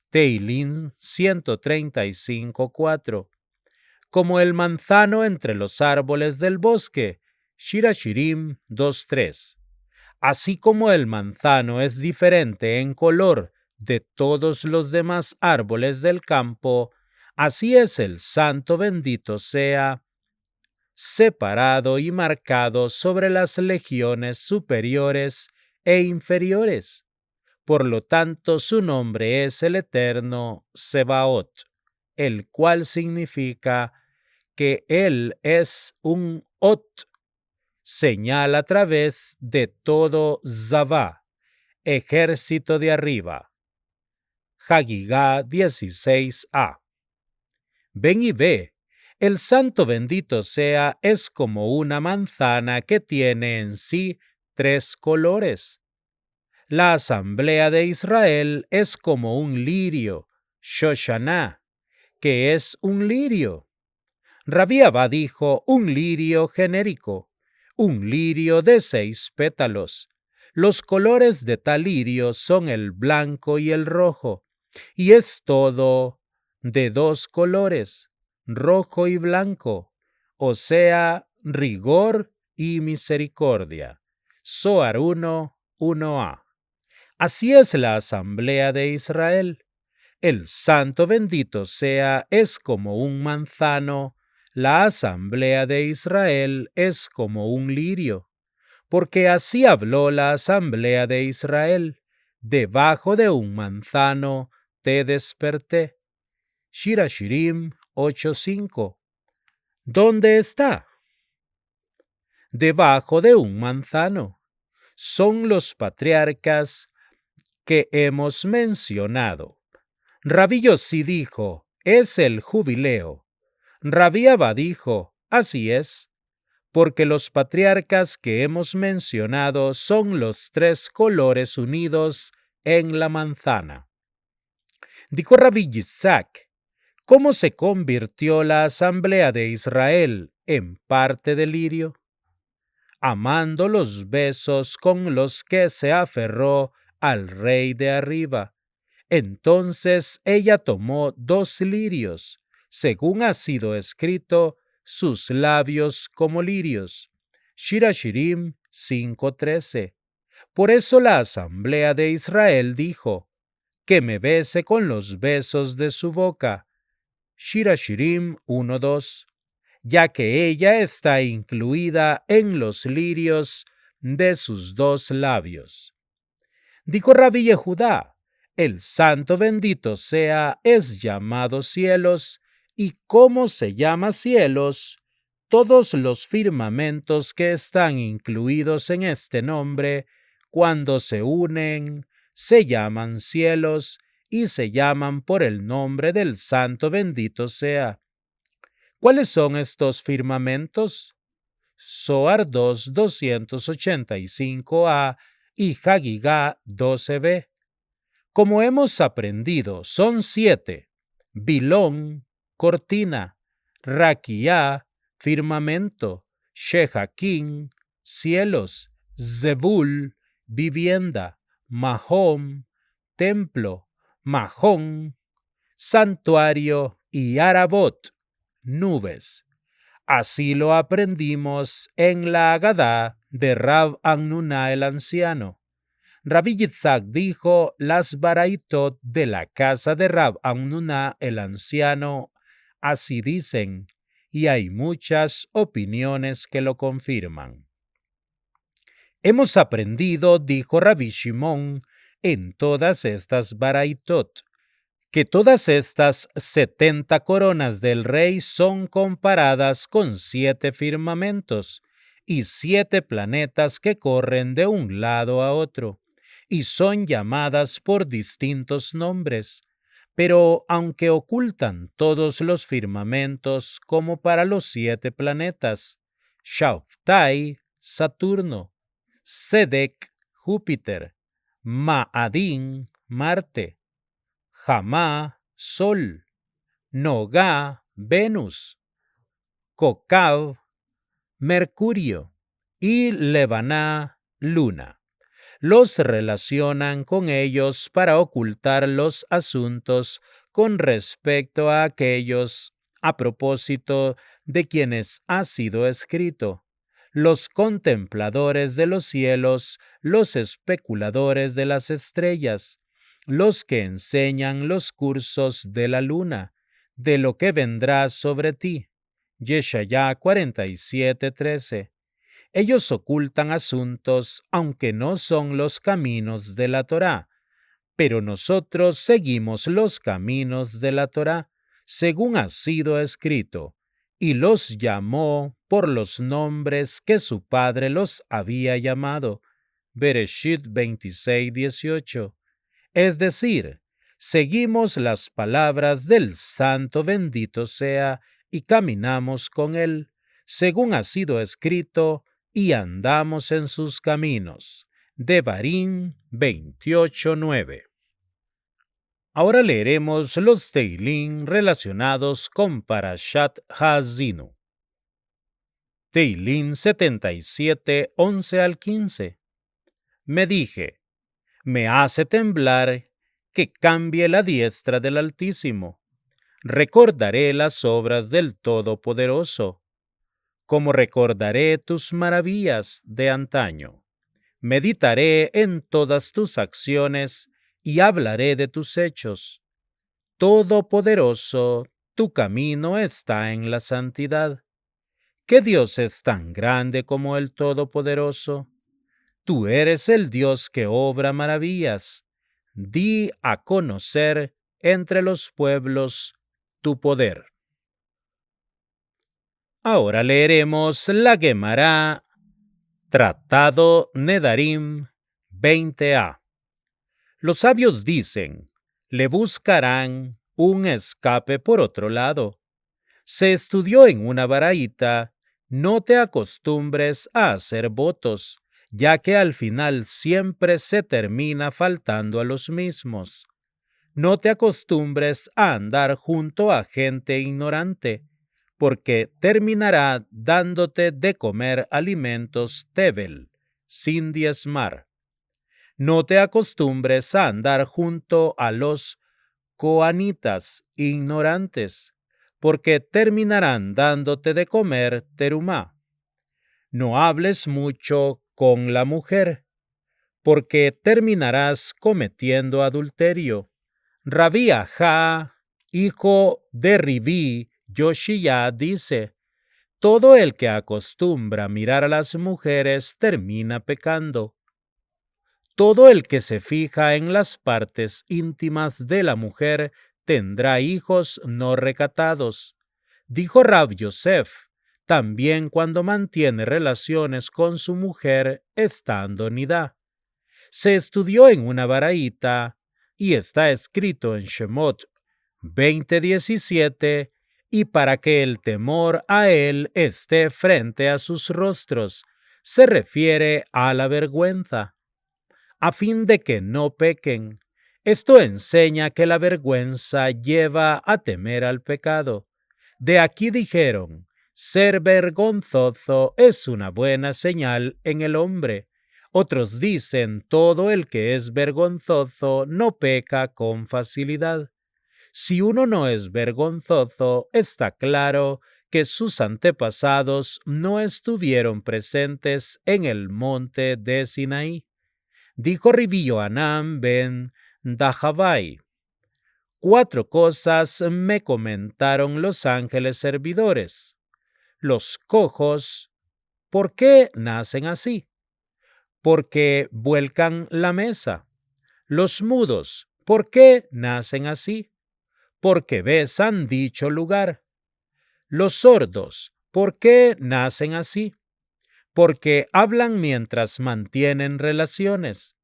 Tehilim 135:4. Como el manzano entre los árboles del bosque, Shir Hashirim 2:3. Así como el manzano es diferente en color de todos los demás árboles del campo, así es el santo bendito sea, separado y marcado sobre las legiones superiores e inferiores. Por lo tanto, su nombre es el Eterno Sebaot, el cual significa que Él es un Ot, señal a través de todo Zavá, ejército de arriba. Hagigá 16a. Ven y ve, el santo bendito sea es como una manzana que tiene en sí 3 colores. La asamblea de Israel es como un lirio, Shoshaná, que es un lirio. Rabí Abba dijo un lirio genérico, un lirio de 6 pétalos. Los colores de tal lirio son el blanco y el rojo, y es todo de 2 colores, rojo y blanco, o sea, rigor y misericordia. Zohar 1:1a. Así es la asamblea de Israel. El santo bendito sea es como un manzano, la asamblea de Israel es como un lirio, porque así habló la asamblea de Israel: debajo de un manzano te desperté. Shir Hashirim 8:5. ¿Dónde está? Debajo de un manzano. Son los patriarcas que hemos mencionado. Rabí Yossi dijo: es el jubileo. Rabí Abba dijo: así es, porque los patriarcas que hemos mencionado son los 3 colores unidos en la manzana. Dijo Rabí Yitzhak: ¿cómo se convirtió la asamblea de Israel en parte del lirio? Amando los besos con los que se aferró al rey de arriba. Entonces ella tomó 2 lirios, según ha sido escrito, sus labios como lirios. Shirashirim 5:13. Por eso la asamblea de Israel dijo, que me bese con los besos de su boca. Shirashirim 1:2. Ya que ella está incluida en los lirios de sus 2 labios. Dijo Rabbi Yehudá, el santo bendito sea es llamado cielos, y ¿cómo se llama cielos? Todos los firmamentos que están incluidos en este nombre, cuando se unen, se llaman cielos y se llaman por el nombre del santo bendito sea. ¿Cuáles son estos firmamentos? Zohar 2, 285a y Hagigá 12b. Como hemos aprendido, son 7: bilón, cortina; raquía, firmamento; shejaquín, cielos; zebul, vivienda; mahom, templo; mahón, santuario; y arabot, nubes. Así lo aprendimos en la Agadá de Rab Annuna el anciano. Rabbi Yitzhak dijo las baraitot de la casa de Rab Annuna el anciano, así dicen, y hay muchas opiniones que lo confirman. Hemos aprendido, dijo Rabbi Shimon, en todas estas baraitot, que todas estas 70 coronas del rey son comparadas con 7 firmamentos y 7 planetas que corren de un lado a otro, y son llamadas por distintos nombres. Pero aunque ocultan todos los firmamentos como para los 7 planetas, Shauftai, Saturno; Sedek, Júpiter; Ma'adín, Marte; Jamá, Sol; Nogá, Venus; Cocab, Mercurio; y Lebaná, Luna. Los relacionan con ellos para ocultar los asuntos con respecto a aquellos a propósito de quienes ha sido escrito: los contempladores de los cielos, los especuladores de las estrellas, los que enseñan los cursos de la luna, de lo que vendrá sobre ti. Yeshayá 47:13. Ellos ocultan asuntos aunque no son los caminos de la Torá, pero nosotros seguimos los caminos de la Torá, según ha sido escrito, y los llamó por los nombres que su padre los había llamado. Bereshit 26:18. Es decir, seguimos las palabras del santo bendito sea y caminamos con él, según ha sido escrito, y andamos en sus caminos. Devarim 28:9. Ahora leeremos los Teilín relacionados con Parashat Haazinu. Teilín 77, 11 al 15. Me dije, me hace temblar que cambie la diestra del Altísimo. Recordaré las obras del Todopoderoso, como recordaré tus maravillas de antaño. Meditaré en todas tus acciones y hablaré de tus hechos. Todopoderoso, tu camino está en la santidad. ¿Qué Dios es tan grande como el Todopoderoso? Tú eres el Dios que obra maravillas. Di a conocer entre los pueblos tu poder. Ahora leeremos la Gemara, Tratado Nedarim 20a. Los sabios dicen, le buscarán un escape por otro lado. Se estudió en una baraíta, no te acostumbres a hacer votos, ya que al final siempre se termina faltando a los mismos. No te acostumbres a andar junto a gente ignorante, porque terminará dándote de comer alimentos tebel, sin diezmar. No te acostumbres a andar junto a los coanitas ignorantes, porque terminarán dándote de comer terumá. No hables mucho con la mujer, porque terminarás cometiendo adulterio. Rabí Ajá, hijo de Ribí, Yoshiyá, dice: todo el que acostumbra mirar a las mujeres termina pecando. Todo el que se fija en las partes íntimas de la mujer tendrá hijos no recatados. Dijo Rab Yosef, también cuando mantiene relaciones con su mujer estando nidá. Se estudió en una baraíta y está escrito en Shemot 20:17, y para que el temor a él esté frente a sus rostros, se refiere a la vergüenza, a fin de que no pequen. Esto enseña que la vergüenza lleva a temer al pecado. De aquí dijeron: ser vergonzoso es una buena señal en el hombre. Otros dicen: todo el que es vergonzoso no peca con facilidad. Si uno no es vergonzoso, está claro que sus antepasados no estuvieron presentes en el monte de Sinaí. Dijo Rabbi Yohanan ben Dahabai: 4 cosas me comentaron los ángeles servidores. Los cojos, ¿por qué nacen así? Porque vuelcan la mesa. Los mudos, ¿por qué nacen así? Porque besan dicho lugar. Los sordos, ¿por qué nacen así? Porque hablan mientras mantienen relaciones.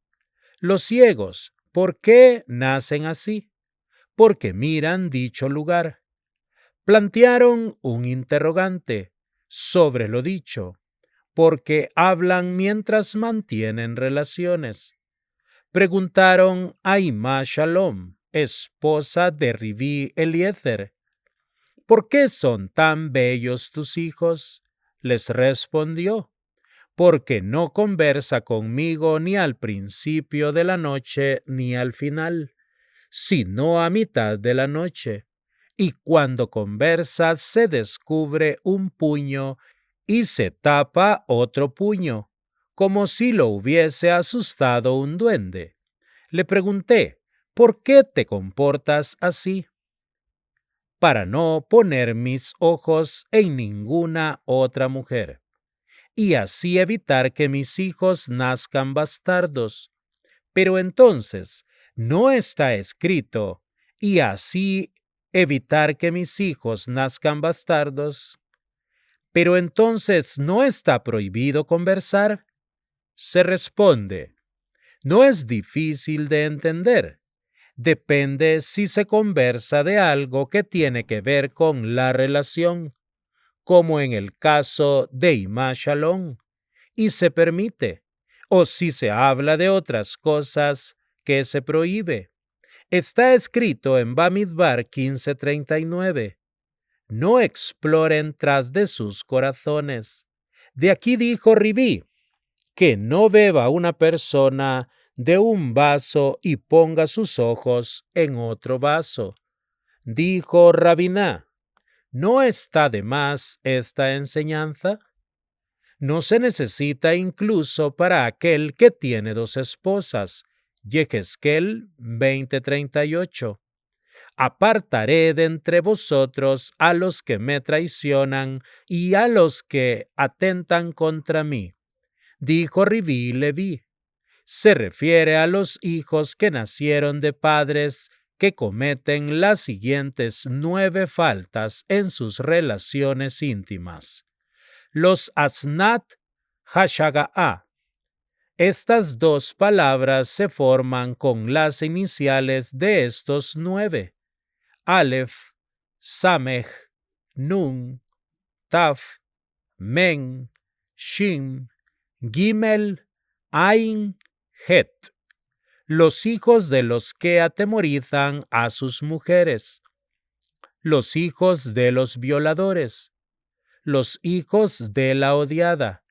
Los ciegos, ¿por qué nacen así? Porque miran dicho lugar. Plantearon un interrogante sobre lo dicho, porque hablan mientras mantienen relaciones. Preguntaron a Imá Shalom, esposa de Rabbi Eliezer: ¿por qué son tan bellos tus hijos? Les respondió: porque no conversa conmigo ni al principio de la noche ni al final, sino a mitad de la noche. Y cuando conversa se descubre un puño y se tapa otro puño, como si lo hubiese asustado un duende. Le pregunté: ¿por qué te comportas así? Para no poner mis ojos en ninguna otra mujer, y así evitar que mis hijos nazcan bastardos. Pero entonces, ¿no está escrito: y así evitar que mis hijos nazcan bastardos? Pero entonces, ¿no está prohibido conversar? Se responde: no es difícil de entender. Depende si se conversa de algo que tiene que ver con la relación, como en el caso de Imá Shalom, y se permite, o si se habla de otras cosas que se prohíbe. Está escrito en Bamidbar 15:39. No exploren tras de sus corazones. De aquí dijo Ribí: que no beba una persona de un vaso y ponga sus ojos en otro vaso. Dijo Rabiná: ¿no está de más esta enseñanza? No se necesita incluso para aquel que tiene 2 esposas. Yehezkel 20:38. Apartaré de entre vosotros a los que me traicionan y a los que atentan contra mí. Dijo Ribí Leví: se refiere a los hijos que nacieron de padres que cometen las siguientes 9 faltas en sus relaciones íntimas. Los asnat hashaga'a. Estas 2 palabras se forman con las iniciales de estos 9: Aleph, Samech, Nun, Taf, Men, Shin, Gimel, Ain, Het. Los hijos de los que atemorizan a sus mujeres. Los hijos de los violadores. Los hijos de la odiada.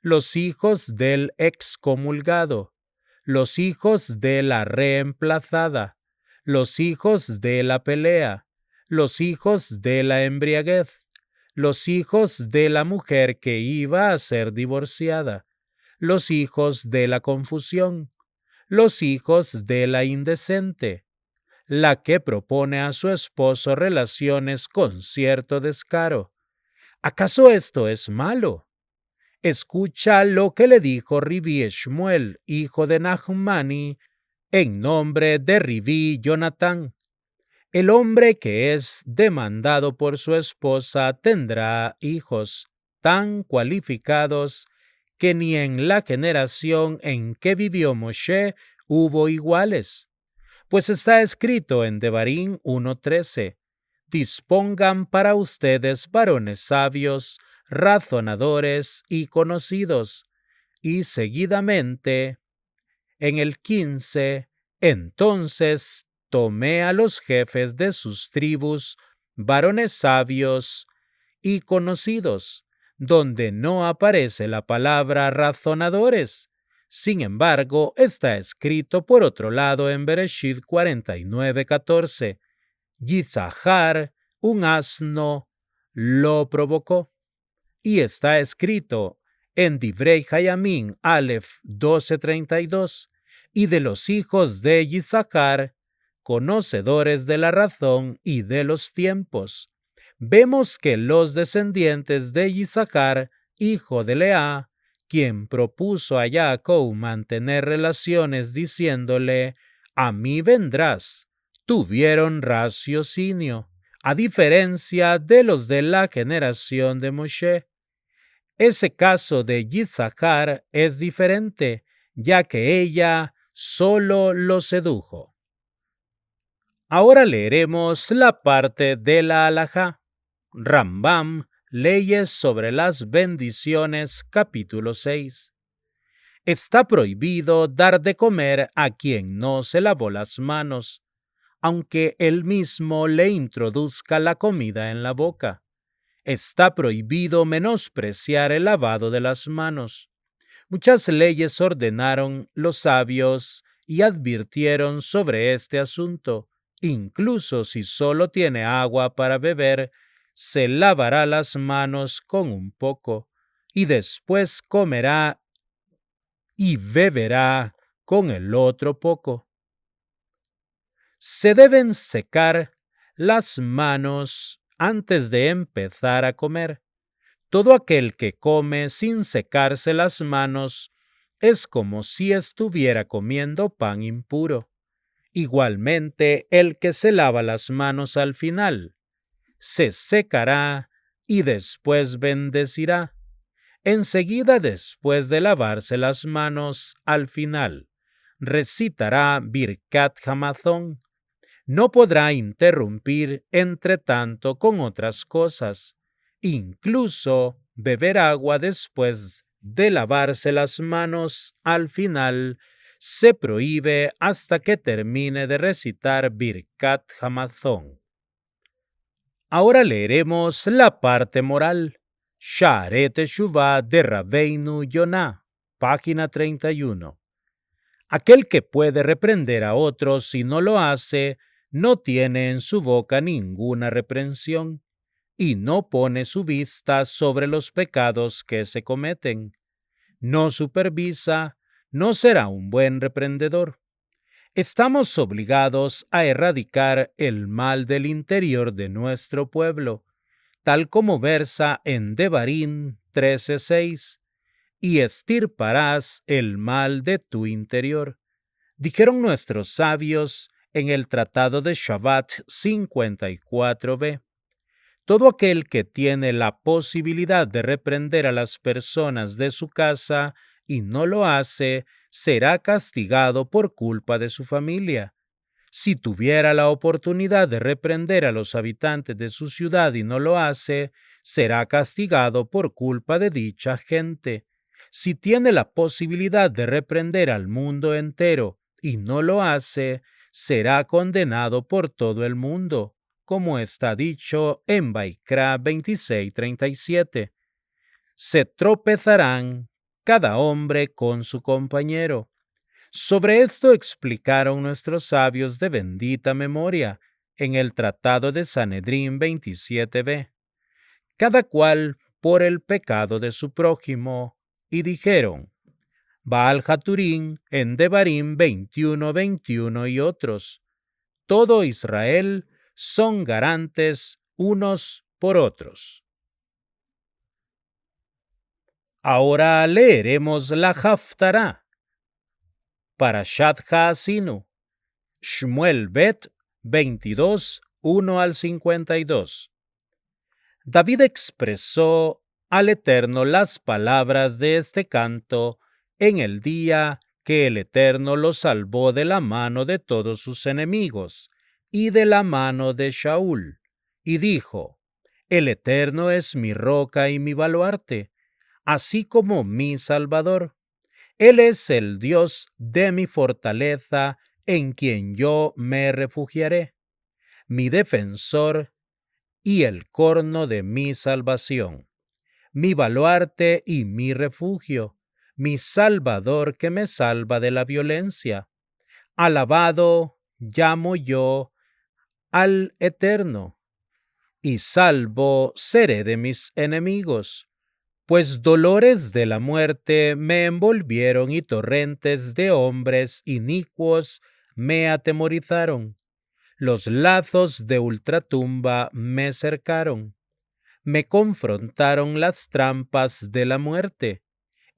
Los hijos del excomulgado. los hijos de la reemplazada, los hijos de la pelea, los hijos de la embriaguez, los hijos de la mujer que iba a ser divorciada, los hijos de la confusión, los hijos de la indecente, la que propone a su esposo relaciones con cierto descaro. ¿Acaso esto es malo? Escucha lo que le dijo Ribi Shmuel, hijo de Nahmani, en nombre de Ribi Jonatán. El hombre que es demandado por su esposa tendrá hijos tan cualificados que ni en la generación en que vivió Moshe hubo iguales. Pues está escrito en Devarim 1:13, dispongan para ustedes varones sabios, razonadores y conocidos. Y seguidamente, en el 15, entonces tomé a los jefes de sus tribus, varones sabios y conocidos, donde no aparece la palabra razonadores. Sin embargo, está escrito por otro lado en Bereshit 49:14. Yisachar, un asno, lo provocó. Y está escrito en Divrei Hayamim Aleph 12:32. Y de los hijos de Yisachar, conocedores de la razón y de los tiempos. Vemos que los descendientes de Yisachar, hijo de Lea, quien propuso a Jacob mantener relaciones diciéndole, a mí vendrás, tuvieron raciocinio, a diferencia de los de la generación de Moshe. Ese caso de Yisachar es diferente, ya que ella solo lo sedujo. Ahora leeremos la parte de la Halajá. Rambam, Leyes sobre las bendiciones, capítulo 6. Está prohibido dar de comer a quien no se lavó las manos, aunque él mismo le introduzca la comida en la boca. Está prohibido menospreciar el lavado de las manos. Muchas leyes ordenaron los sabios y advirtieron sobre este asunto. Incluso si solo tiene agua para beber, se lavará las manos con un poco y después comerá y beberá con el otro poco. Se deben secar las manos antes de empezar a comer. Todo aquel que come sin secarse las manos es como si estuviera comiendo pan impuro. Igualmente, el que se lava las manos al final se secará y después bendecirá. Enseguida, después de lavarse las manos al final, recitará Birkat Hamazón. No podrá interrumpir entre tanto con otras cosas. Incluso beber agua después de lavarse las manos al final se prohíbe hasta que termine de recitar Birkat Hamazón. Ahora leeremos la parte moral. Sha'arei Teshuvah de Rabbeinu Yonah, página 31. Aquel que puede reprender a otros si no lo hace, no tiene en su boca ninguna reprensión, y no pone su vista sobre los pecados que se cometen. No supervisa, no será un buen reprendedor. Estamos obligados a erradicar el mal del interior de nuestro pueblo, tal como versa en Devarim 13:6, y extirparás el mal de tu interior. Dijeron nuestros sabios en el Tratado de Shabbat 54b. Todo aquel que tiene la posibilidad de reprender a las personas de su casa y no lo hace, será castigado por culpa de su familia. Si tuviera la oportunidad de reprender a los habitantes de su ciudad y no lo hace, será castigado por culpa de dicha gente. Si tiene la posibilidad de reprender al mundo entero y no lo hace, será condenado por todo el mundo, como está dicho en Baikra 26:37. Se tropezarán cada hombre con su compañero. Sobre esto explicaron nuestros sabios de bendita memoria en el Tratado de Sanedrín 27b, cada cual por el pecado de su prójimo, y dijeron, Baal Haturín en Devarim 21:21 y otros, todo Israel son garantes unos por otros. Ahora leeremos la Haftará. Parashat Haasinu, Shmuel Bet 22, 1 al 52. David expresó al Eterno las palabras de este canto en el día que el Eterno lo salvó de la mano de todos sus enemigos y de la mano de Shaul, y dijo, El Eterno es mi roca y mi baluarte, así como mi Salvador. Él es el Dios de mi fortaleza, en quien yo me refugiaré, mi defensor y el corno de mi salvación, mi baluarte y mi refugio, mi Salvador que me salva de la violencia. Alabado llamo yo al Eterno, y salvo seré de mis enemigos. Pues dolores de la muerte me envolvieron y torrentes de hombres inicuos me atemorizaron. Los lazos de ultratumba me cercaron. Me confrontaron las trampas de la muerte.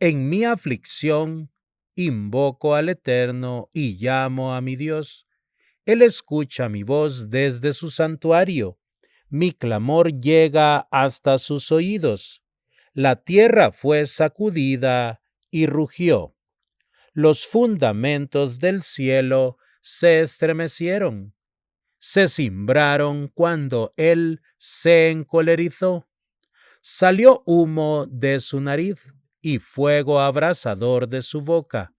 En mi aflicción invoco al Eterno y llamo a mi Dios. Él escucha mi voz desde su santuario. Mi clamor llega hasta sus oídos. La tierra fue sacudida y rugió. Los fundamentos del cielo se estremecieron. Se cimbraron cuando él se encolerizó. Salió humo de su nariz y fuego abrasador de su boca.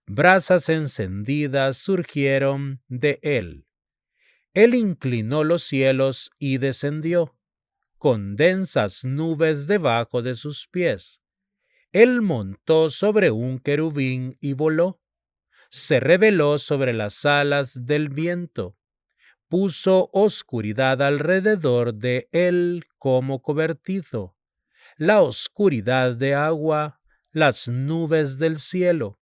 Brasas encendidas surgieron de él. Él inclinó los cielos y descendió, con densas nubes debajo de sus pies. Él montó sobre un querubín y voló. Se reveló sobre las alas del viento. Puso oscuridad alrededor de él como cobertizo. La oscuridad de agua, las nubes del cielo.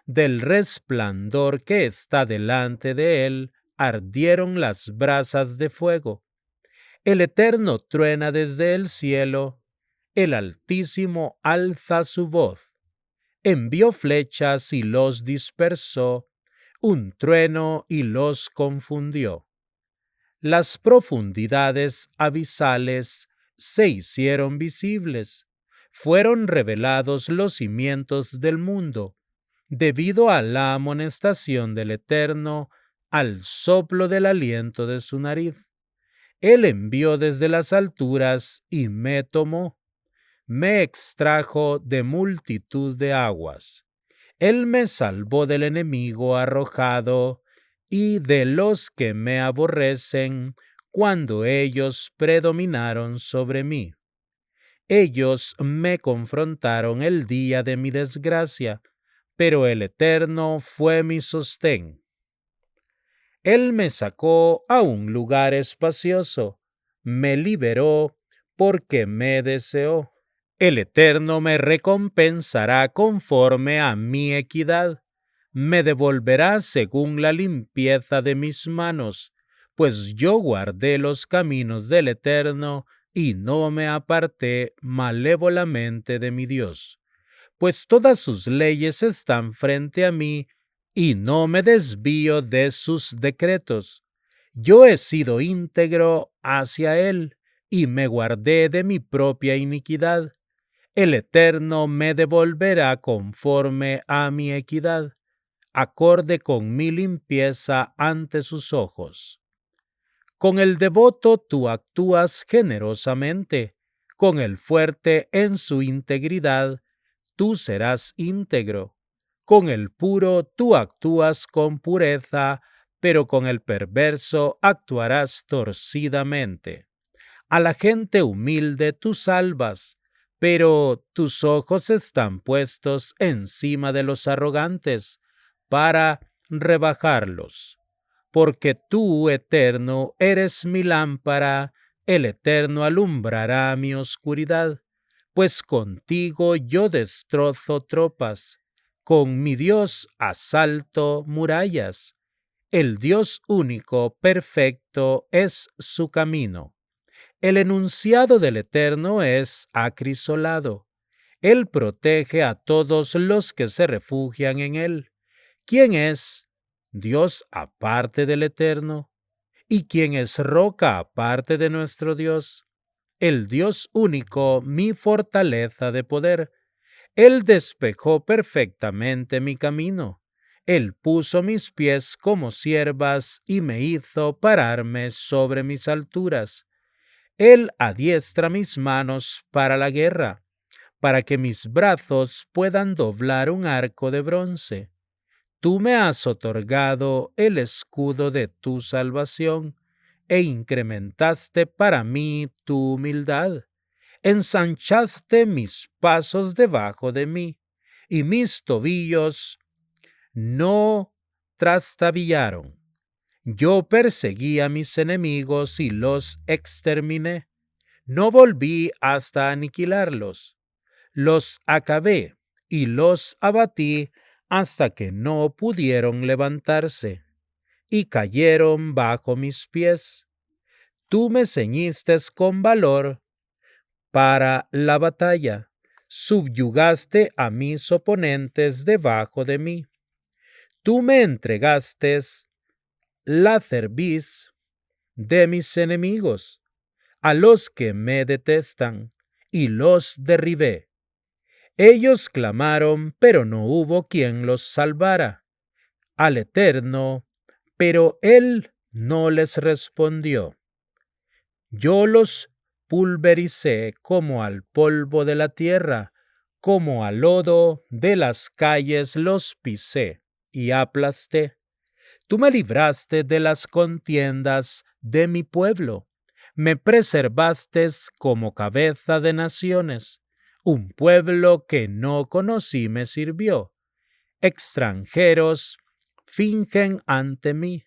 Del resplandor que está delante de él, ardieron las brasas de fuego. El Eterno truena desde el cielo, el Altísimo alza su voz. Envió flechas y los dispersó, un trueno y los confundió. Las profundidades abisales se hicieron visibles, fueron revelados los cimientos del mundo, debido a la amonestación del Eterno, al soplo del aliento de su nariz. Él envió desde las alturas y me tomó, me extrajo de multitud de aguas. Él me salvó del enemigo arrojado y de los que me aborrecen cuando ellos predominaron sobre mí. Ellos me confrontaron el día de mi desgracia, pero el Eterno fue mi sostén. Él me sacó a un lugar espacioso, me liberó porque me deseó. El Eterno me recompensará conforme a mi equidad, me devolverá según la limpieza de mis manos, pues yo guardé los caminos del Eterno y no me aparté malévolamente de mi Dios. Pues todas sus leyes están frente a mí, y no me desvío de sus decretos. Yo he sido íntegro hacia él, y me guardé de mi propia iniquidad. El Eterno me devolverá conforme a mi equidad, acorde con mi limpieza ante sus ojos. Con el devoto tú actúas generosamente, con el fuerte en su integridad, tú serás íntegro. Con el puro tú actúas con pureza, pero con el perverso actuarás torcidamente. A la gente humilde tú salvas, pero tus ojos están puestos encima de los arrogantes, para rebajarlos. Porque tú, Eterno, eres mi lámpara, el Eterno alumbrará mi oscuridad. Pues contigo yo destrozo tropas, con mi Dios asalto murallas. El Dios único, perfecto, es su camino. El enunciado del Eterno es acrisolado. Él protege a todos los que se refugian en él. ¿Quién es Dios aparte del Eterno? ¿Y quién es roca aparte de nuestro Dios? El Dios único, mi fortaleza de poder. Él despejó perfectamente mi camino. Él puso mis pies como ciervas y me hizo pararme sobre mis alturas. Él adiestra mis manos para la guerra, para que mis brazos puedan doblar un arco de bronce. Tú me has otorgado el escudo de tu salvación e incrementaste para mí tu humildad. Ensanchaste mis pasos debajo de mí, y mis tobillos no trastabillaron. Yo perseguí a mis enemigos y los exterminé. No volví hasta aniquilarlos. Los acabé y los abatí hasta que no pudieron levantarse, y cayeron bajo mis pies. Tú me ceñiste con valor para la batalla, subyugaste a mis oponentes debajo de mí. Tú me entregaste la cerviz de mis enemigos, a los que me detestan, y los derribé. Ellos clamaron, pero no hubo quien los salvara. Al Eterno, pero Él no les respondió. Yo los pulvericé como al polvo de la tierra, como al lodo de las calles los pisé y aplasté. Tú me libraste de las contiendas de mi pueblo, me preservaste como cabeza de naciones. Un pueblo que no conocí me sirvió. Extranjeros fingen ante mí,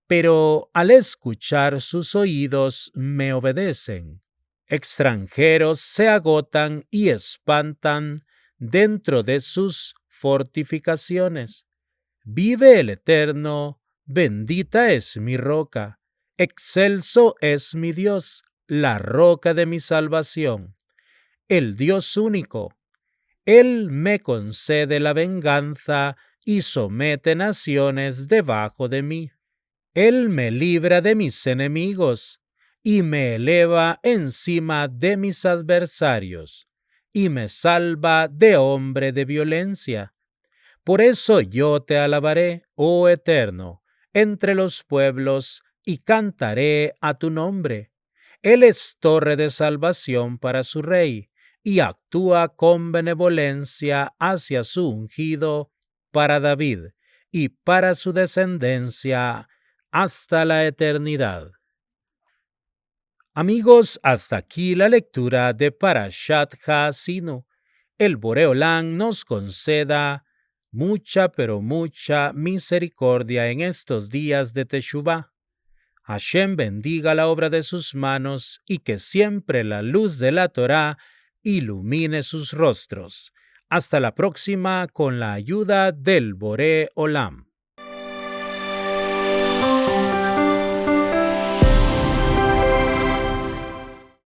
pero al escuchar sus oídos me obedecen. Extranjeros se agotan y espantan dentro de sus fortificaciones. Vive el Eterno, bendita es mi roca, excelso es mi Dios, la roca de mi salvación, el Dios único. Él me concede la venganza y somete naciones debajo de mí. Él me libra de mis enemigos y me eleva encima de mis adversarios y me salva de hombre de violencia. Por eso yo te alabaré, oh Eterno, entre los pueblos y cantaré a tu nombre. Él es torre de salvación para su rey y actúa con benevolencia hacia su ungido, para David y para su descendencia hasta la eternidad. Amigos, hasta aquí la lectura de Parashat Haazinu. El Boreolán nos conceda mucha, pero mucha misericordia en estos días de Teshuvá. Hashem bendiga la obra de sus manos y que siempre la luz de la Torá ilumine sus rostros. Hasta la próxima con la ayuda del Boré Olam.